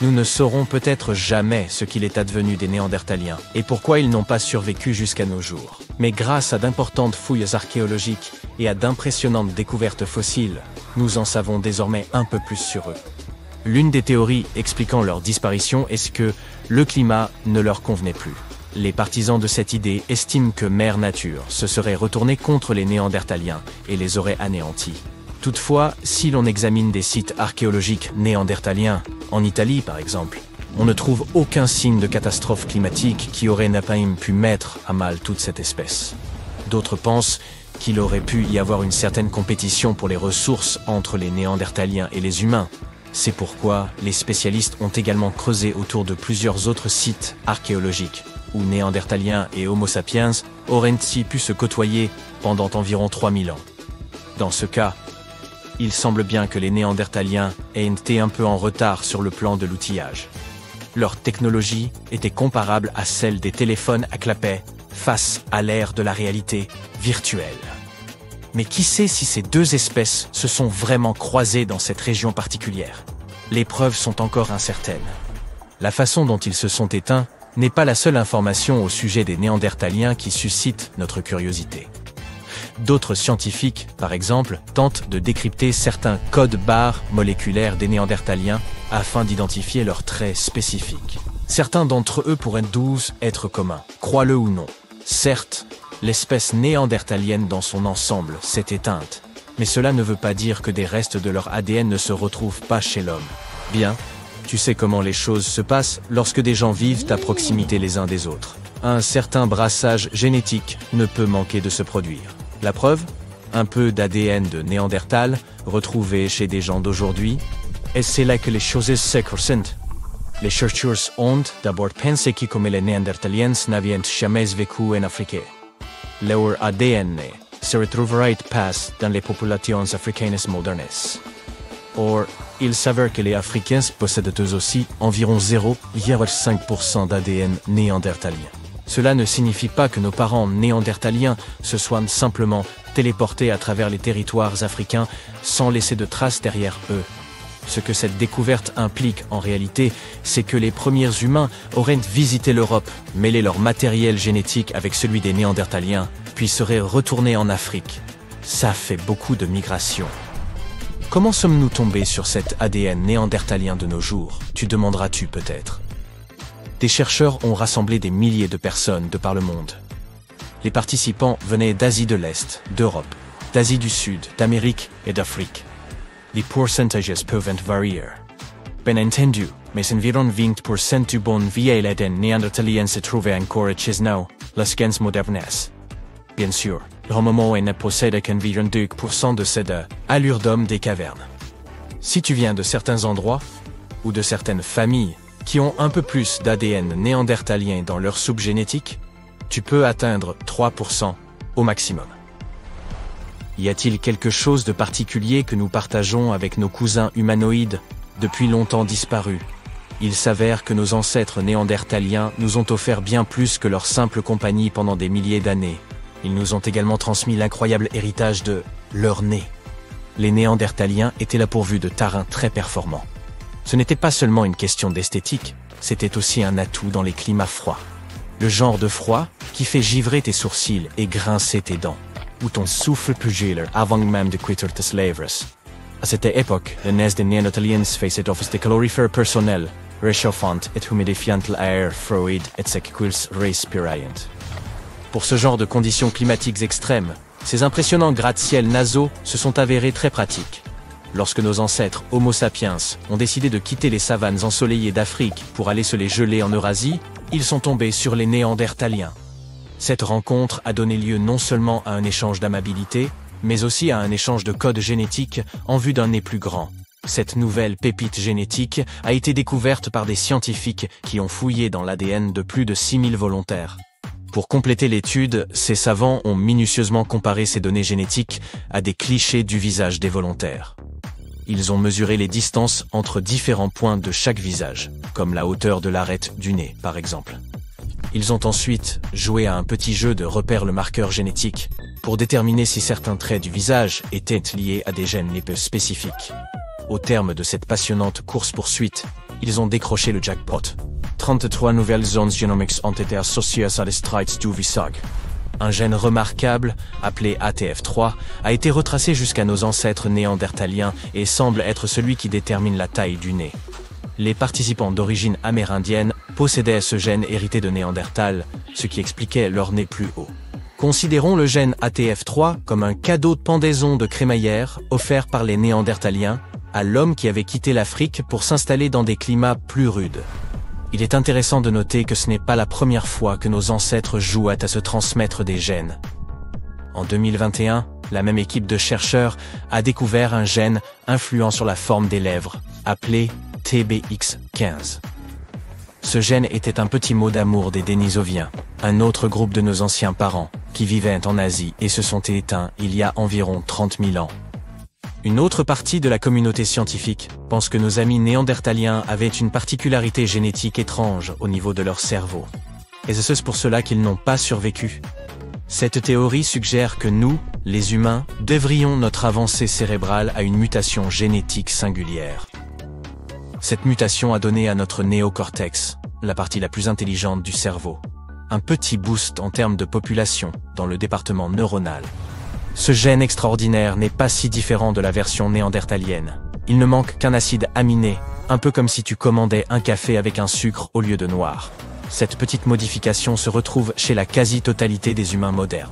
Nous ne saurons peut-être jamais ce qu'il est advenu des Néandertaliens et pourquoi ils n'ont pas survécu jusqu'à nos jours. Mais grâce à d'importantes fouilles archéologiques et à d'impressionnantes découvertes fossiles, nous en savons désormais un peu plus sur eux. L'une des théories expliquant leur disparition est que le climat ne leur convenait plus. Les partisans de cette idée estiment que Mère Nature se serait retournée contre les Néandertaliens et les aurait anéantis. Toutefois, si l'on examine des sites archéologiques néandertaliens, en Italie par exemple, on ne trouve aucun signe de catastrophe climatique qui aurait pu mettre à mal toute cette espèce. D'autres pensent qu'il aurait pu y avoir une certaine compétition pour les ressources entre les Néandertaliens et les humains. C'est pourquoi les spécialistes ont également creusé autour de plusieurs autres sites archéologiques où Néandertaliens et Homo sapiens auraient-ils pu se côtoyer pendant environ 3000 ans. Dans ce cas, il semble bien que les Néandertaliens aient été un peu en retard sur le plan de l'outillage. Leur technologie était comparable à celle des téléphones à clapet face à l'ère de la réalité virtuelle. Mais qui sait si ces deux espèces se sont vraiment croisées dans cette région particulière? Les preuves sont encore incertaines. La façon dont ils se sont éteints n'est pas la seule information au sujet des Néandertaliens qui suscite notre curiosité. D'autres scientifiques, par exemple, tentent de décrypter certains codes barres moléculaires des Néandertaliens afin d'identifier leurs traits spécifiques. Certains d'entre eux pourraient être communs, crois-le ou non. Certes, l'espèce néandertalienne dans son ensemble s'est éteinte, mais cela ne veut pas dire que des restes de leur ADN ne se retrouvent pas chez l'homme. Bien, tu sais comment les choses se passent lorsque des gens vivent à proximité les uns des autres. Un certain brassage génétique ne peut manquer de se produire. La preuve? Un peu d'ADN de Néandertal retrouvé chez des gens d'aujourd'hui. Et c'est là que les choses se croisent. Les chercheurs ont d'abord pensé que comme les Néandertaliens n'avaient jamais vécu en Afrique, leur ADN se retrouverait pas dans les populations africaines modernes. Or, il s'avère que les Africains possèdent eux aussi environ 0,5% d'ADN néandertalien. Cela ne signifie pas que nos parents néandertaliens se soient simplement téléportés à travers les territoires africains sans laisser de traces derrière eux. Ce que cette découverte implique en réalité, c'est que les premiers humains auraient visité l'Europe, mêlé leur matériel génétique avec celui des néandertaliens, puis seraient retournés en Afrique. Ça fait beaucoup de migration. Comment sommes-nous tombés sur cet ADN néandertalien de nos jours, tu demanderas-tu peut-être? Des chercheurs ont rassemblé des milliers de personnes de par le monde. Les participants venaient d'Asie de l'Est, d'Europe, d'Asie du Sud, d'Amérique et d'Afrique. Les pourcentages peuvent varier. Bien entendu, mais environ 20% du bon vieil ADN néandertalien se trouvait encore chez nous, les gens modernes. Bien sûr, l'homme ne possède qu'environ 2% de cette allure d'homme des cavernes. Si tu viens de certains endroits, ou de certaines familles, qui ont un peu plus d'ADN néandertalien dans leur soupe génétique, tu peux atteindre 3% au maximum. Y a-t-il quelque chose de particulier que nous partageons avec nos cousins humanoïdes, depuis longtemps disparus? Il s'avère que nos ancêtres néandertaliens nous ont offert bien plus que leur simple compagnie pendant des milliers d'années. Ils nous ont également transmis l'incroyable héritage de leur nez. Les néandertaliens étaient là pourvus de tarins très performants. Ce n'était pas seulement une question d'esthétique, c'était aussi un atout dans les climats froids. Le genre de froid qui fait givrer tes sourcils et grincer tes dents, ou ton souffle plus gèle avant même de quitter tes lèvres. À cette époque, le nez des Néandertaliens faisait office de calorifère personnel, réchauffant et humidifiant l'air froid et ses quills respirants. Pour ce genre de conditions climatiques extrêmes, ces impressionnants gratte-ciel nasaux se sont avérés très pratiques. Lorsque nos ancêtres Homo sapiens ont décidé de quitter les savanes ensoleillées d'Afrique pour aller se les geler en Eurasie, ils sont tombés sur les Néandertaliens. Cette rencontre a donné lieu non seulement à un échange d'amabilité, mais aussi à un échange de codes génétiques en vue d'un nez plus grand. Cette nouvelle pépite génétique a été découverte par des scientifiques qui ont fouillé dans l'ADN de plus de 6000 volontaires. Pour compléter l'étude, ces savants ont minutieusement comparé ces données génétiques à des clichés du visage des volontaires. Ils ont mesuré les distances entre différents points de chaque visage, comme la hauteur de l'arête du nez, par exemple. Ils ont ensuite joué à un petit jeu de repère le marqueur génétique pour déterminer si certains traits du visage étaient liés à des gènes les plus spécifiques. Au terme de cette passionnante course-poursuite, ils ont décroché le jackpot. 33 nouvelles zones génomiques ont été associées à des traits du visage. Un gène remarquable, appelé ATF3, a été retracé jusqu'à nos ancêtres néandertaliens et semble être celui qui détermine la taille du nez. Les participants d'origine amérindienne possédaient ce gène hérité de Néandertal, ce qui expliquait leur nez plus haut. Considérons le gène ATF3 comme un cadeau de pendaison de crémaillère offert par les Néandertaliens à l'homme qui avait quitté l'Afrique pour s'installer dans des climats plus rudes. Il est intéressant de noter que ce n'est pas la première fois que nos ancêtres jouent à se transmettre des gènes. En 2021, la même équipe de chercheurs a découvert un gène influent sur la forme des lèvres, appelé TBX15. Ce gène était un petit mot d'amour des Denisoviens, un autre groupe de nos anciens parents, qui vivaient en Asie et se sont éteints il y a environ 30 000 ans. Une autre partie de la communauté scientifique pense que nos amis néandertaliens avaient une particularité génétique étrange au niveau de leur cerveau. Et c'est pour cela qu'ils n'ont pas survécu. Cette théorie suggère que nous, les humains, devrions notre avancée cérébrale à une mutation génétique singulière. Cette mutation a donné à notre néocortex, la partie la plus intelligente du cerveau, un petit boost en termes de population dans le département neuronal. Ce gène extraordinaire n'est pas si différent de la version néandertalienne. Il ne manque qu'un acide aminé, un peu comme si tu commandais un café avec un sucre au lieu de noir. Cette petite modification se retrouve chez la quasi-totalité des humains modernes.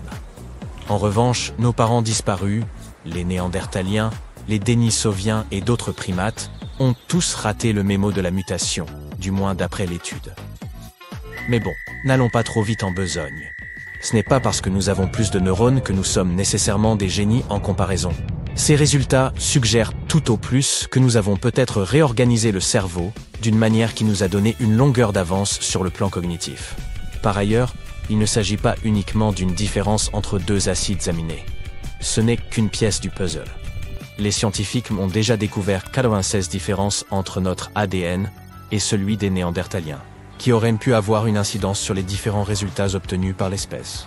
En revanche, nos parents disparus, les Néandertaliens, les Denisoviens et d'autres primates, ont tous raté le mémo de la mutation, du moins d'après l'étude. Mais bon, n'allons pas trop vite en besogne. Ce n'est pas parce que nous avons plus de neurones que nous sommes nécessairement des génies en comparaison. Ces résultats suggèrent tout au plus que nous avons peut-être réorganisé le cerveau d'une manière qui nous a donné une longueur d'avance sur le plan cognitif. Par ailleurs, il ne s'agit pas uniquement d'une différence entre deux acides aminés. Ce n'est qu'une pièce du puzzle. les scientifiques ont déjà découvert 96 différences entre notre ADN et celui des Néandertaliens, qui auraient pu avoir une incidence sur les différents résultats obtenus par l'espèce.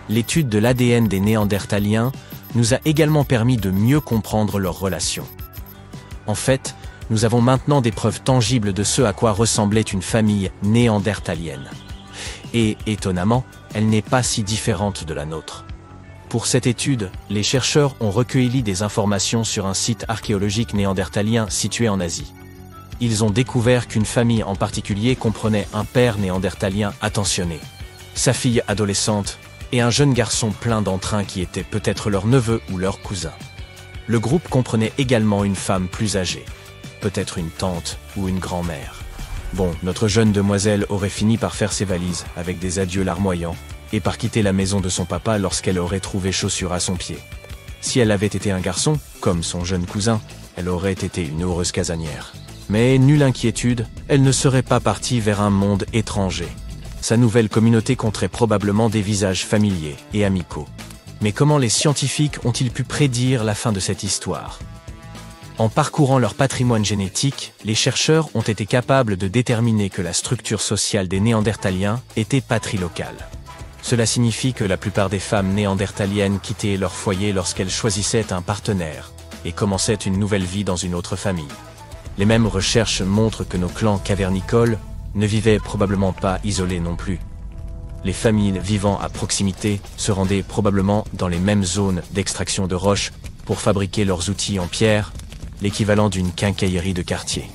L'étude de l'ADN des Néandertaliens nous a également permis de mieux comprendre leurs relations. En fait, nous avons maintenant des preuves tangibles de ce à quoi ressemblait une famille néandertalienne. Et, étonnamment, elle n'est pas si différente de la nôtre. Pour cette étude, les chercheurs ont recueilli des informations sur un site archéologique néandertalien situé en Asie. Ils ont découvert qu'une famille en particulier comprenait un père néandertalien attentionné, sa fille adolescente et un jeune garçon plein d'entrain qui était peut-être leur neveu ou leur cousin. Le groupe comprenait également une femme plus âgée, peut-être une tante ou une grand-mère. Bon, notre jeune demoiselle aurait fini par faire ses valises avec des adieux larmoyants et par quitter la maison de son papa lorsqu'elle aurait trouvé chaussure à son pied. Si elle avait été un garçon, comme son jeune cousin, elle aurait été une heureuse casanière. Mais nulle inquiétude, elle ne serait pas partie vers un monde étranger. Sa nouvelle communauté compterait probablement des visages familiers et amicaux. Mais comment les scientifiques ont-ils pu prédire la fin de cette histoire ? En parcourant leur patrimoine génétique, les chercheurs ont été capables de déterminer que la structure sociale des Néandertaliens était patrilocale. Cela signifie que la plupart des femmes néandertaliennes quittaient leur foyer lorsqu'elles choisissaient un partenaire et commençaient une nouvelle vie dans une autre famille. Les mêmes recherches montrent que nos clans cavernicoles ne vivaient probablement pas isolés non plus. Les familles vivant à proximité se rendaient probablement dans les mêmes zones d'extraction de roches pour fabriquer leurs outils en pierre, l'équivalent d'une quincaillerie de quartier.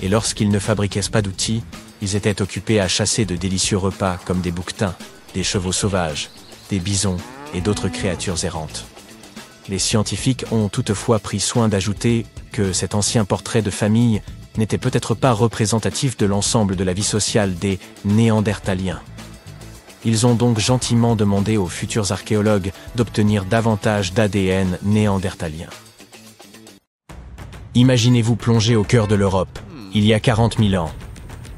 Et lorsqu'ils ne fabriquaient pas d'outils, ils étaient occupés à chasser de délicieux repas comme des bouquetins, des chevaux sauvages, des bisons et d'autres créatures errantes. Les scientifiques ont toutefois pris soin d'ajouter que cet ancien portrait de famille n'était peut-être pas représentatif de l'ensemble de la vie sociale des Néandertaliens. Ils ont donc gentiment demandé aux futurs archéologues d'obtenir davantage d'ADN néandertalien. Imaginez-vous plonger au cœur de l'Europe, il y a 40 000 ans.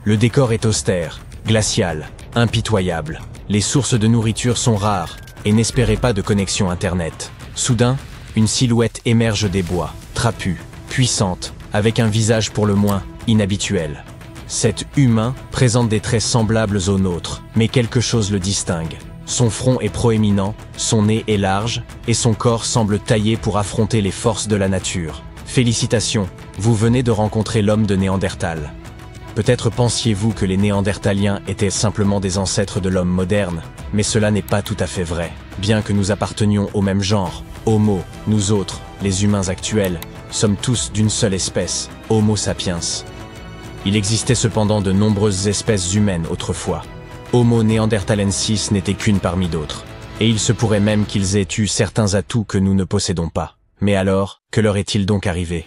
Le décor est austère, glacial, impitoyable. Les sources de nourriture sont rares et n'espérez pas de connexion Internet. Soudain, une silhouette émerge des bois, trapue, puissante, avec un visage pour le moins inhabituel. Cet humain présente des traits semblables aux nôtres, mais quelque chose le distingue. Son front est proéminent, son nez est large, et son corps semble taillé pour affronter les forces de la nature. Félicitations, vous venez de rencontrer l'homme de Néandertal. Peut-être pensiez-vous que les Néandertaliens étaient simplement des ancêtres de l'homme moderne, mais cela n'est pas tout à fait vrai. Bien que nous appartenions au même genre, Homo, nous autres, les humains actuels, sommes tous d'une seule espèce, Homo sapiens. Il existait cependant de nombreuses espèces humaines autrefois. Homo neanderthalensis n'était qu'une parmi d'autres. Et il se pourrait même qu'ils aient eu certains atouts que nous ne possédons pas. Mais alors, que leur est-il donc arrivé ?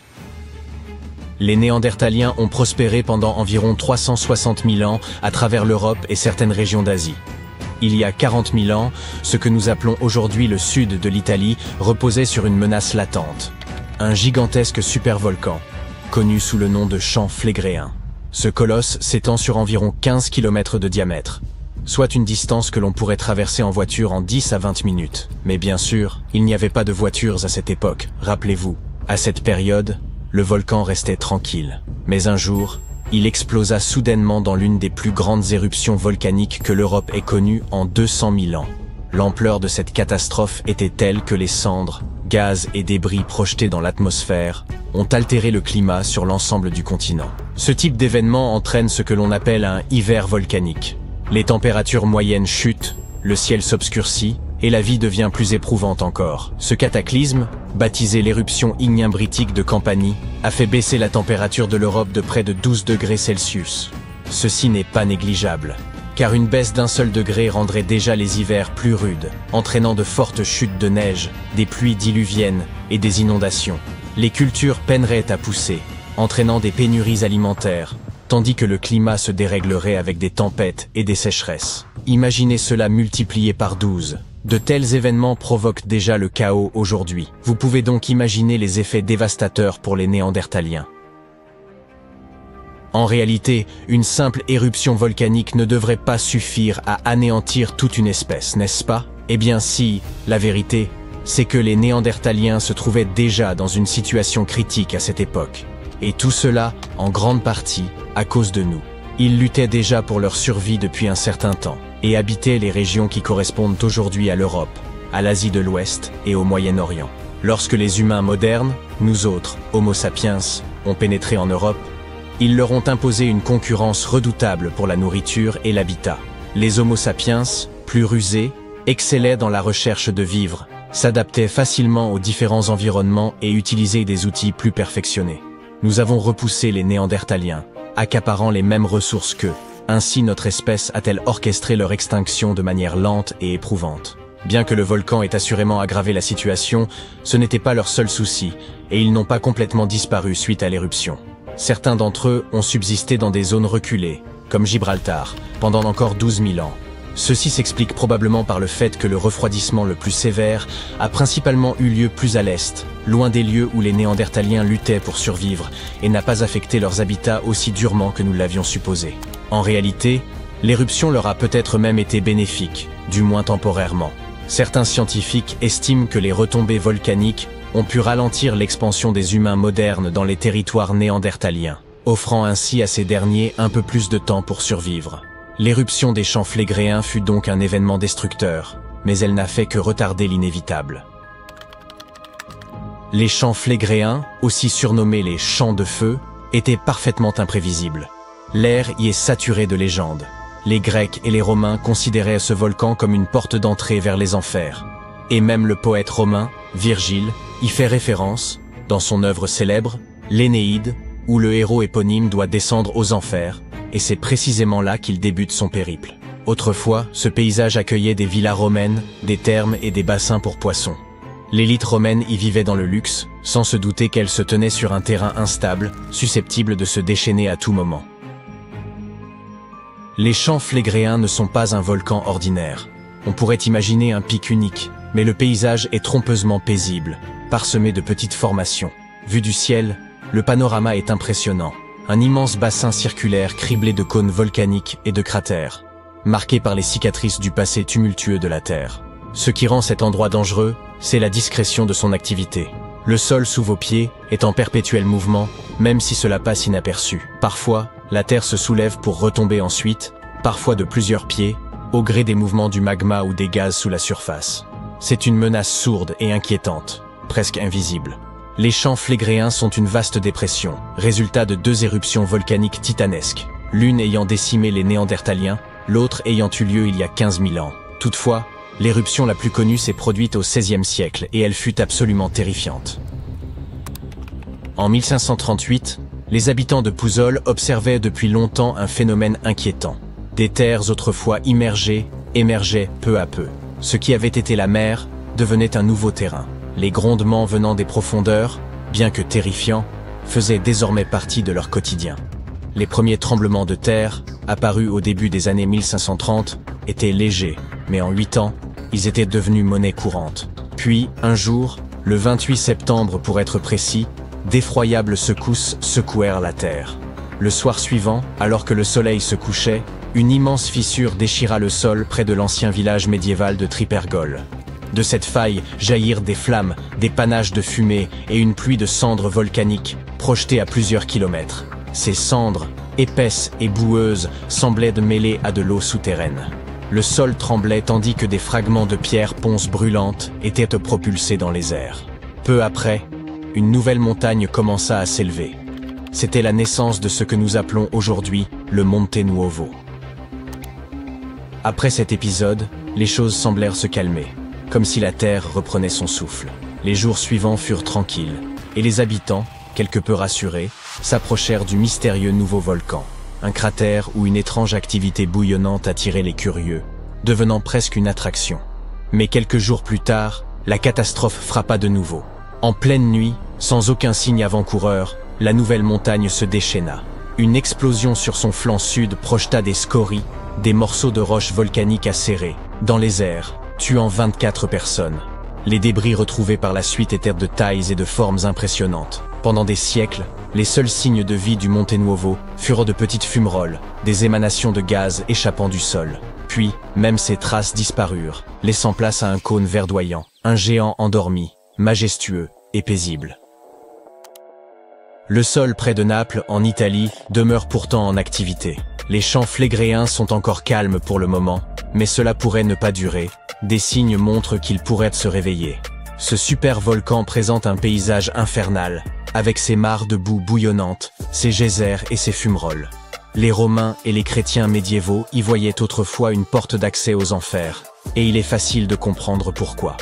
Les Néandertaliens ont prospéré pendant environ 360 000 ans à travers l'Europe et certaines régions d'Asie. Il y a 40 000 ans, ce que nous appelons aujourd'hui le sud de l'Italie reposait sur une menace latente. Un gigantesque supervolcan, connu sous le nom de champ Phlégréen. Ce colosse s'étend sur environ 15 km de diamètre, soit une distance que l'on pourrait traverser en voiture en 10 à 20 minutes. Mais bien sûr, il n'y avait pas de voitures à cette époque, rappelez-vous. À cette période, le volcan restait tranquille. Mais un jour, il explosa soudainement dans l'une des plus grandes éruptions volcaniques que l'Europe ait connues en 200 000 ans. L'ampleur de cette catastrophe était telle que les cendres, gaz et débris projetés dans l'atmosphère ont altéré le climat sur l'ensemble du continent. Ce type d'événement entraîne ce que l'on appelle un hiver volcanique. Les températures moyennes chutent, le ciel s'obscurcit, et la vie devient plus éprouvante encore. Ce cataclysme, baptisé l'éruption ignimbritique de Campanie, a fait baisser la température de l'Europe de près de 12 degrés Celsius. Ceci n'est pas négligeable, car une baisse d'1 seul degré rendrait déjà les hivers plus rudes, entraînant de fortes chutes de neige, des pluies diluviennes et des inondations. Les cultures peineraient à pousser, entraînant des pénuries alimentaires, tandis que le climat se déréglerait avec des tempêtes et des sécheresses. Imaginez cela multiplié par 12. De tels événements provoquent déjà le chaos aujourd'hui. Vous pouvez donc imaginer les effets dévastateurs pour les Néandertaliens. En réalité, une simple éruption volcanique ne devrait pas suffire à anéantir toute une espèce, n'est-ce pas? Eh bien si, la vérité, c'est que les Néandertaliens se trouvaient déjà dans une situation critique à cette époque. Et tout cela, en grande partie, à cause de nous. Ils luttaient déjà pour leur survie depuis un certain temps, et habitaient les régions qui correspondent aujourd'hui à l'Europe, à l'Asie de l'Ouest et au Moyen-Orient. Lorsque les humains modernes, nous autres, Homo sapiens, ont pénétré en Europe, ils leur ont imposé une concurrence redoutable pour la nourriture et l'habitat. Les Homo sapiens, plus rusés, excellaient dans la recherche de vivres, s'adaptaient facilement aux différents environnements et utilisaient des outils plus perfectionnés. Nous avons repoussé les Néandertaliens, accaparant les mêmes ressources qu'eux. Ainsi notre espèce a-t-elle orchestré leur extinction de manière lente et éprouvante. Bien que le volcan ait assurément aggravé la situation, ce n'était pas leur seul souci, et ils n'ont pas complètement disparu suite à l'éruption. Certains d'entre eux ont subsisté dans des zones reculées, comme Gibraltar, pendant encore 12 000 ans. Ceci s'explique probablement par le fait que le refroidissement le plus sévère a principalement eu lieu plus à l'est, loin des lieux où les Néandertaliens luttaient pour survivre, et n'a pas affecté leurs habitats aussi durement que nous l'avions supposé. En réalité, l'éruption leur a peut-être même été bénéfique, du moins temporairement. Certains scientifiques estiment que les retombées volcaniques ont pu ralentir l'expansion des humains modernes dans les territoires néandertaliens, offrant ainsi à ces derniers un peu plus de temps pour survivre. L'éruption des champs flégréens fut donc un événement destructeur, mais elle n'a fait que retarder l'inévitable. Les champs flégréens, aussi surnommés les champs de feu, étaient parfaitement imprévisibles. L'air y est saturé de légendes. Les Grecs et les Romains considéraient ce volcan comme une porte d'entrée vers les enfers. Et même le poète romain, Virgile, y fait référence, dans son œuvre célèbre, l'Énéide, où le héros éponyme doit descendre aux enfers, et c'est précisément là qu'il débute son périple. Autrefois, ce paysage accueillait des villas romaines, des thermes et des bassins pour poissons. L'élite romaine y vivait dans le luxe, sans se douter qu'elle se tenait sur un terrain instable, susceptible de se déchaîner à tout moment. Les champs flégréens ne sont pas un volcan ordinaire. On pourrait imaginer un pic unique, mais le paysage est trompeusement paisible, parsemé de petites formations. Vu du ciel, le panorama est impressionnant. Un immense bassin circulaire criblé de cônes volcaniques et de cratères, marqué par les cicatrices du passé tumultueux de la Terre. Ce qui rend cet endroit dangereux, c'est la discrétion de son activité. Le sol sous vos pieds est en perpétuel mouvement, même si cela passe inaperçu. Parfois, la Terre se soulève pour retomber ensuite, parfois de plusieurs pieds, au gré des mouvements du magma ou des gaz sous la surface. C'est une menace sourde et inquiétante, presque invisible. Les champs flégréens sont une vaste dépression, résultat de deux éruptions volcaniques titanesques, l'une ayant décimé les Néandertaliens, l'autre ayant eu lieu il y a 15 000 ans. Toutefois, l'éruption la plus connue s'est produite au XVIe siècle et elle fut absolument terrifiante. En 1538, les habitants de Pouzzoles observaient depuis longtemps un phénomène inquiétant. Des terres autrefois immergées émergeaient peu à peu. Ce qui avait été la mer devenait un nouveau terrain. Les grondements venant des profondeurs, bien que terrifiants, faisaient désormais partie de leur quotidien. Les premiers tremblements de terre, apparus au début des années 1530, étaient légers, mais en 8 ans, ils étaient devenus monnaie courante. Puis, un jour, le 28 septembre pour être précis, d'effroyables secousses secouèrent la terre. Le soir suivant, alors que le soleil se couchait, une immense fissure déchira le sol près de l'ancien village médiéval de Tripergol. De cette faille jaillirent des flammes, des panaches de fumée et une pluie de cendres volcaniques, projetées à plusieurs kilomètres. Ces cendres, épaisses et boueuses, semblaient de mêler à de l'eau souterraine. Le sol tremblait tandis que des fragments de pierres ponces brûlantes étaient propulsés dans les airs. Peu après, une nouvelle montagne commença à s'élever. C'était la naissance de ce que nous appelons aujourd'hui le Monte Nuovo. Après cet épisode, les choses semblèrent se calmer, comme si la terre reprenait son souffle. Les jours suivants furent tranquilles, et les habitants, quelque peu rassurés, s'approchèrent du mystérieux nouveau volcan. Un cratère où une étrange activité bouillonnante attirait les curieux, devenant presque une attraction. Mais quelques jours plus tard, la catastrophe frappa de nouveau. En pleine nuit, sans aucun signe avant-coureur, la nouvelle montagne se déchaîna. Une explosion sur son flanc sud projeta des scories, des morceaux de roches volcaniques acérés, dans les airs, tuant 24 personnes. Les débris retrouvés par la suite étaient de tailles et de formes impressionnantes. Pendant des siècles, les seuls signes de vie du Monte Nuovo furent de petites fumerolles, des émanations de gaz échappant du sol. Puis, même ces traces disparurent, laissant place à un cône verdoyant, un géant endormi, majestueux et paisible. Le sol près de Naples, en Italie, demeure pourtant en activité. Les champs flégréens sont encore calmes pour le moment, mais cela pourrait ne pas durer. Des signes montrent qu'il pourrait se réveiller. Ce super volcan présente un paysage infernal, avec ses mares de boue bouillonnante, ses geysers et ses fumerolles. Les Romains et les chrétiens médiévaux y voyaient autrefois une porte d'accès aux enfers, et il est facile de comprendre pourquoi.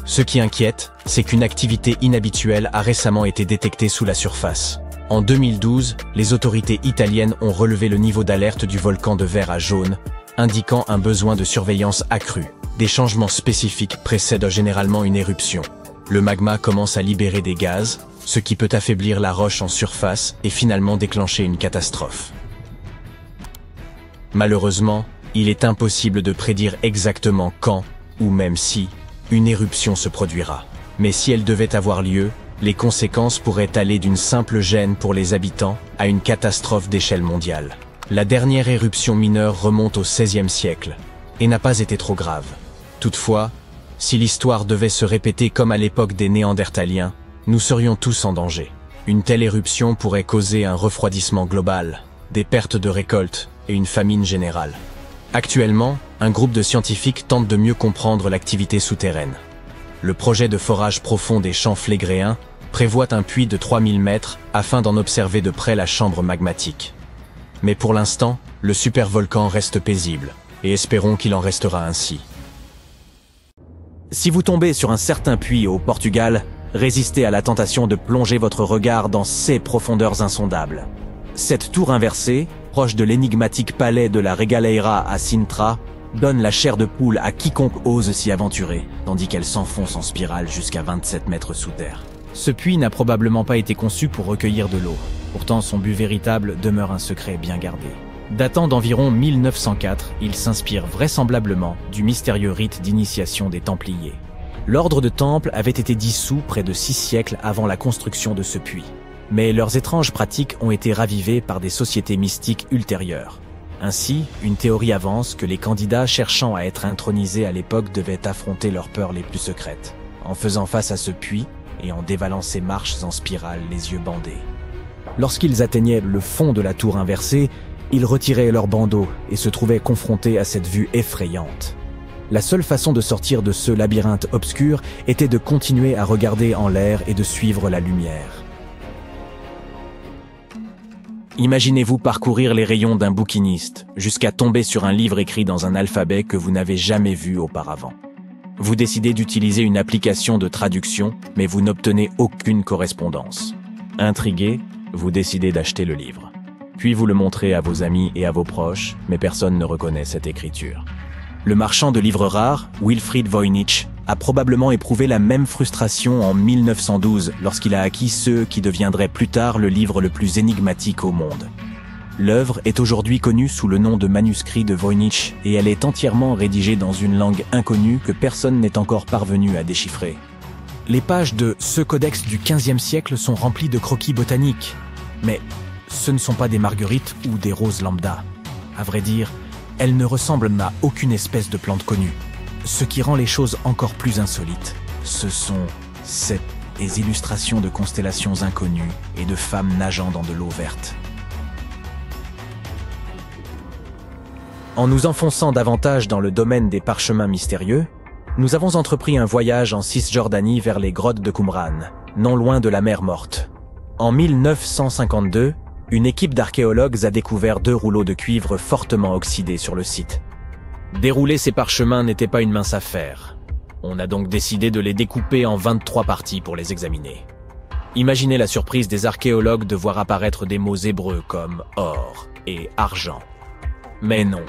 Ce qui inquiète, c'est qu'une activité inhabituelle a récemment été détectée sous la surface. En 2012, les autorités italiennes ont relevé le niveau d'alerte du volcan de vert à jaune, indiquant un besoin de surveillance accrue. Des changements spécifiques précèdent généralement une éruption. Le magma commence à libérer des gaz, ce qui peut affaiblir la roche en surface et finalement déclencher une catastrophe. Malheureusement, il est impossible de prédire exactement quand, ou même si, une éruption se produira. Mais si elle devait avoir lieu, les conséquences pourraient aller d'une simple gêne pour les habitants à une catastrophe d'échelle mondiale. La dernière éruption mineure remonte au XVIe siècle et n'a pas été trop grave. Toutefois, si l'histoire devait se répéter comme à l'époque des Néandertaliens, nous serions tous en danger. Une telle éruption pourrait causer un refroidissement global, des pertes de récoltes et une famine générale. Actuellement, un groupe de scientifiques tente de mieux comprendre l'activité souterraine. Le projet de forage profond des champs flégréens prévoit un puits de 3000 mètres afin d'en observer de près la chambre magmatique. Mais pour l'instant, le supervolcan reste paisible, et espérons qu'il en restera ainsi. Si vous tombez sur un certain puits au Portugal, résistez à la tentation de plonger votre regard dans ces profondeurs insondables. Cette tour inversée, proche de l'énigmatique palais de la Regaleira à Sintra, donne la chair de poule à quiconque ose s'y aventurer, tandis qu'elle s'enfonce en spirale jusqu'à 27 mètres sous terre. Ce puits n'a probablement pas été conçu pour recueillir de l'eau. Pourtant, son but véritable demeure un secret bien gardé. Datant d'environ 1904, il s'inspire vraisemblablement du mystérieux rite d'initiation des Templiers. L'ordre de Temple avait été dissous près de 6 siècles avant la construction de ce puits. Mais leurs étranges pratiques ont été ravivées par des sociétés mystiques ultérieures. Ainsi, une théorie avance que les candidats cherchant à être intronisés à l'époque devaient affronter leurs peurs les plus secrètes, en faisant face à ce puits et en dévalant ses marches en spirale les yeux bandés. Lorsqu'ils atteignaient le fond de la tour inversée, ils retiraient leurs bandeaux et se trouvaient confrontés à cette vue effrayante. La seule façon de sortir de ce labyrinthe obscur était de continuer à regarder en l'air et de suivre la lumière. Imaginez-vous parcourir les rayons d'un bouquiniste, jusqu'à tomber sur un livre écrit dans un alphabet que vous n'avez jamais vu auparavant. Vous décidez d'utiliser une application de traduction, mais vous n'obtenez aucune correspondance. Intrigué, vous décidez d'acheter le livre. Puis vous le montrez à vos amis et à vos proches, mais personne ne reconnaît cette écriture. Le marchand de livres rares, Wilfried Voynich, a probablement éprouvé la même frustration en 1912 lorsqu'il a acquis ce qui deviendrait plus tard le livre le plus énigmatique au monde. L'œuvre est aujourd'hui connue sous le nom de manuscrit de Voynich et elle est entièrement rédigée dans une langue inconnue que personne n'est encore parvenu à déchiffrer. Les pages de ce codex du XVe siècle sont remplies de croquis botaniques, mais ce ne sont pas des marguerites ou des roses lambda. À vrai dire, elles ne ressemblent à aucune espèce de plante connue. Ce qui rend les choses encore plus insolites, ce sont ces illustrations de constellations inconnues et de femmes nageant dans de l'eau verte. En nous enfonçant davantage dans le domaine des parchemins mystérieux, nous avons entrepris un voyage en Cisjordanie vers les grottes de Qumran, non loin de la mer Morte. En 1952, une équipe d'archéologues a découvert 2 rouleaux de cuivre fortement oxydés sur le site. Dérouler ces parchemins n'était pas une mince affaire. On a donc décidé de les découper en 23 parties pour les examiner. Imaginez la surprise des archéologues de voir apparaître des mots hébreux comme « or » et « argent ». Mais non,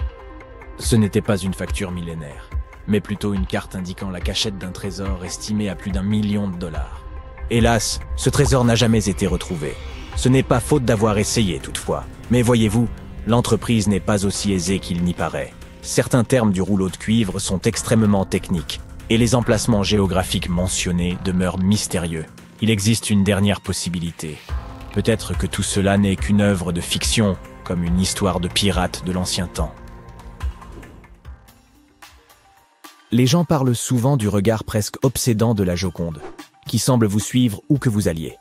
ce n'était pas une facture millénaire, mais plutôt une carte indiquant la cachette d'un trésor estimé à plus d'1 million de dollars. Hélas, ce trésor n'a jamais été retrouvé. Ce n'est pas faute d'avoir essayé toutefois. Mais voyez-vous, l'entreprise n'est pas aussi aisée qu'il n'y paraît. Certains termes du rouleau de cuivre sont extrêmement techniques, et les emplacements géographiques mentionnés demeurent mystérieux. Il existe une dernière possibilité. Peut-être que tout cela n'est qu'une œuvre de fiction, comme une histoire de pirate de l'ancien temps. Les gens parlent souvent du regard presque obsédant de la Joconde, qui semble vous suivre où que vous alliez.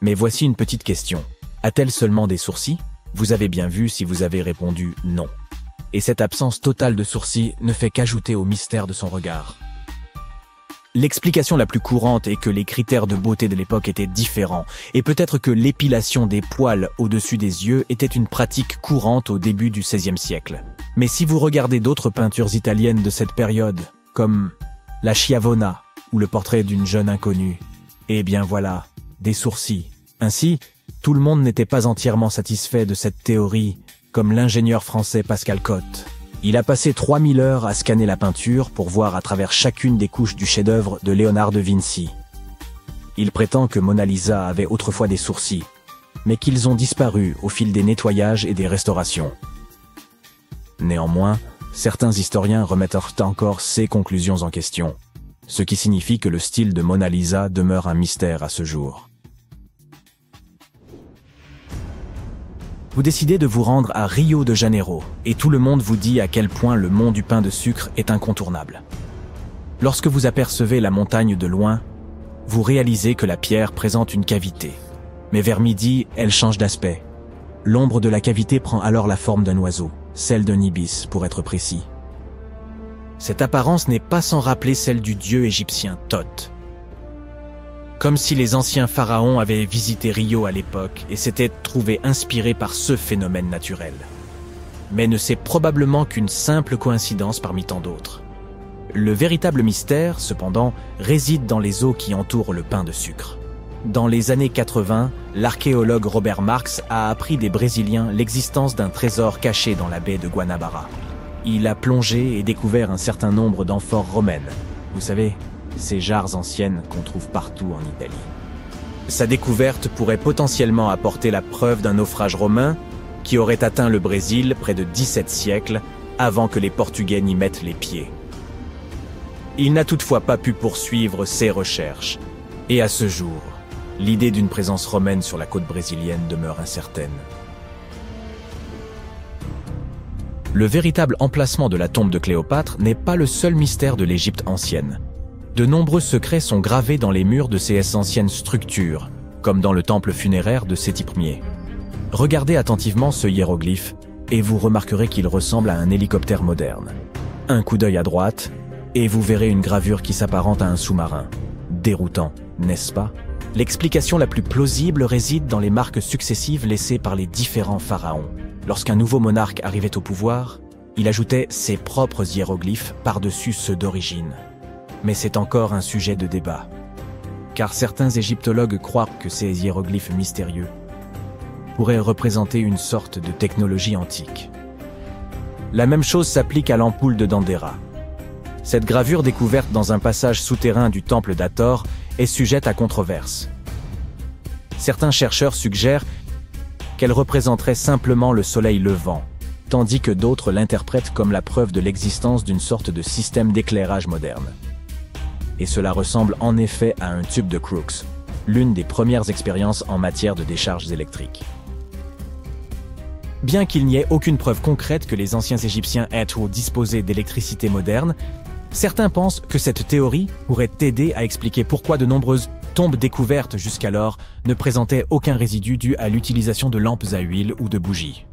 Mais voici une petite question. A-t-elle seulement des sourcils? Vous avez bien vu si vous avez répondu non. Et cette absence totale de sourcils ne fait qu'ajouter au mystère de son regard. L'explication la plus courante est que les critères de beauté de l'époque étaient différents, et peut-être que l'épilation des poils au-dessus des yeux était une pratique courante au début du XVIe siècle. Mais si vous regardez d'autres peintures italiennes de cette période, comme la Schiavona ou le portrait d'une jeune inconnue, eh bien voilà, des sourcils. Ainsi, tout le monde n'était pas entièrement satisfait de cette théorie, comme l'ingénieur français Pascal Cotte. Il a passé 3000 heures à scanner la peinture pour voir à travers chacune des couches du chef-d'œuvre de Léonard de Vinci. Il prétend que Mona Lisa avait autrefois des sourcils, mais qu'ils ont disparu au fil des nettoyages et des restaurations. Néanmoins, certains historiens remettent encore ces conclusions en question, ce qui signifie que le style de Mona Lisa demeure un mystère à ce jour. Vous décidez de vous rendre à Rio de Janeiro, et tout le monde vous dit à quel point le mont du pain de sucre est incontournable. Lorsque vous apercevez la montagne de loin, vous réalisez que la pierre présente une cavité. Mais vers midi, elle change d'aspect. L'ombre de la cavité prend alors la forme d'un oiseau, celle d'un ibis pour être précis. Cette apparence n'est pas sans rappeler celle du dieu égyptien Thoth. Comme si les anciens pharaons avaient visité Rio à l'époque et s'étaient trouvés inspirés par ce phénomène naturel. Mais ne c'est probablement qu'une simple coïncidence parmi tant d'autres. Le véritable mystère, cependant, réside dans les eaux qui entourent le pain de sucre. Dans les années 80, l'archéologue Robert Marx a appris des Brésiliens l'existence d'un trésor caché dans la baie de Guanabara. Il a plongé et découvert un certain nombre d'amphores romaines. Vous savez, ces jarres anciennes qu'on trouve partout en Italie. Sa découverte pourrait potentiellement apporter la preuve d'un naufrage romain qui aurait atteint le Brésil près de 17 siècles avant que les Portugais n'y mettent les pieds. Il n'a toutefois pas pu poursuivre ses recherches, et à ce jour, l'idée d'une présence romaine sur la côte brésilienne demeure incertaine. Le véritable emplacement de la tombe de Cléopâtre n'est pas le seul mystère de l'Égypte ancienne. De nombreux secrets sont gravés dans les murs de ces anciennes structures, comme dans le temple funéraire de Séti Ier. Regardez attentivement ce hiéroglyphe et vous remarquerez qu'il ressemble à un hélicoptère moderne. Un coup d'œil à droite et vous verrez une gravure qui s'apparente à un sous-marin. Déroutant, n'est-ce pas? L'explication la plus plausible réside dans les marques successives laissées par les différents pharaons. Lorsqu'un nouveau monarque arrivait au pouvoir, il ajoutait ses propres hiéroglyphes par-dessus ceux d'origine. Mais c'est encore un sujet de débat, car certains égyptologues croient que ces hiéroglyphes mystérieux pourraient représenter une sorte de technologie antique. La même chose s'applique à l'ampoule de Dendera. Cette gravure découverte dans un passage souterrain du temple d'Hathor est sujette à controverse. Certains chercheurs suggèrent qu'elle représenterait simplement le soleil levant, tandis que d'autres l'interprètent comme la preuve de l'existence d'une sorte de système d'éclairage moderne. Et cela ressemble en effet à un tube de Crookes, l'une des premières expériences en matière de décharges électriques. Bien qu'il n'y ait aucune preuve concrète que les anciens Égyptiens aient ou disposaient d'électricité moderne, certains pensent que cette théorie pourrait aider à expliquer pourquoi de nombreuses tombes découvertes jusqu'alors ne présentaient aucun résidu dû à l'utilisation de lampes à huile ou de bougies.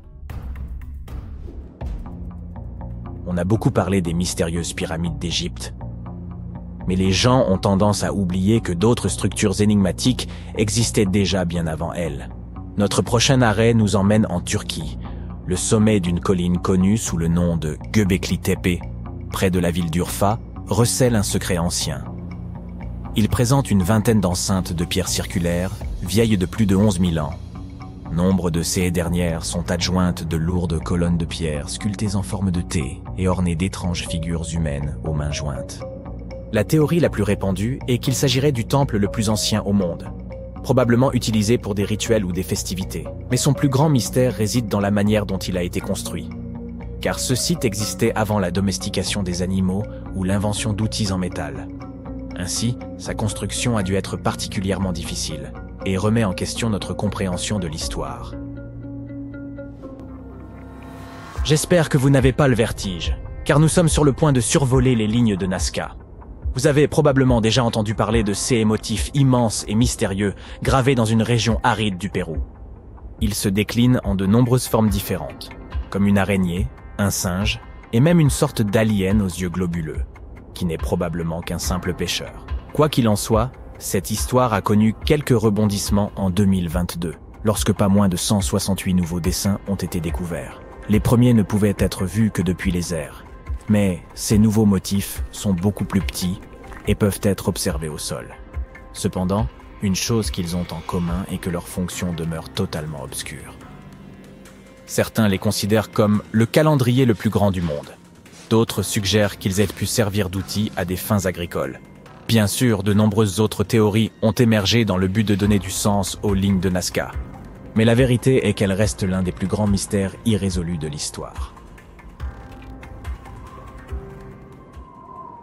On a beaucoup parlé des mystérieuses pyramides d'Égypte, mais les gens ont tendance à oublier que d'autres structures énigmatiques existaient déjà bien avant elles. Notre prochain arrêt nous emmène en Turquie, le sommet d'une colline connue sous le nom de Göbekli Tepe, près de la ville d'Urfa, recèle un secret ancien. Il présente une vingtaine d'enceintes de pierres circulaires, vieilles de plus de 11 000 ans. Nombre de ces dernières sont adjointes de lourdes colonnes de pierre sculptées en forme de T et ornées d'étranges figures humaines aux mains jointes. La théorie la plus répandue est qu'il s'agirait du temple le plus ancien au monde, probablement utilisé pour des rituels ou des festivités. Mais son plus grand mystère réside dans la manière dont il a été construit. Car ce site existait avant la domestication des animaux ou l'invention d'outils en métal. Ainsi, sa construction a dû être particulièrement difficile et remet en question notre compréhension de l'histoire. J'espère que vous n'avez pas le vertige. car nous sommes sur le point de survoler les lignes de Nazca. Vous avez probablement déjà entendu parler de ces motifs immenses et mystérieux gravés dans une région aride du Pérou. Ils se déclinent en de nombreuses formes différentes, comme une araignée, un singe, et même une sorte d'alien aux yeux globuleux, qui n'est probablement qu'un simple pêcheur. Quoi qu'il en soit, cette histoire a connu quelques rebondissements en 2022, lorsque pas moins de 168 nouveaux dessins ont été découverts. Les premiers ne pouvaient être vus que depuis les airs, mais ces nouveaux motifs sont beaucoup plus petits et peuvent être observés au sol. Cependant, une chose qu'ils ont en commun est que leur fonction demeure totalement obscure. Certains les considèrent comme le calendrier le plus grand du monde. D'autres suggèrent qu'ils aient pu servir d'outils à des fins agricoles. Bien sûr, de nombreuses autres théories ont émergé dans le but de donner du sens aux lignes de Nazca. Mais la vérité est qu'elles restent l'un des plus grands mystères irrésolus de l'histoire.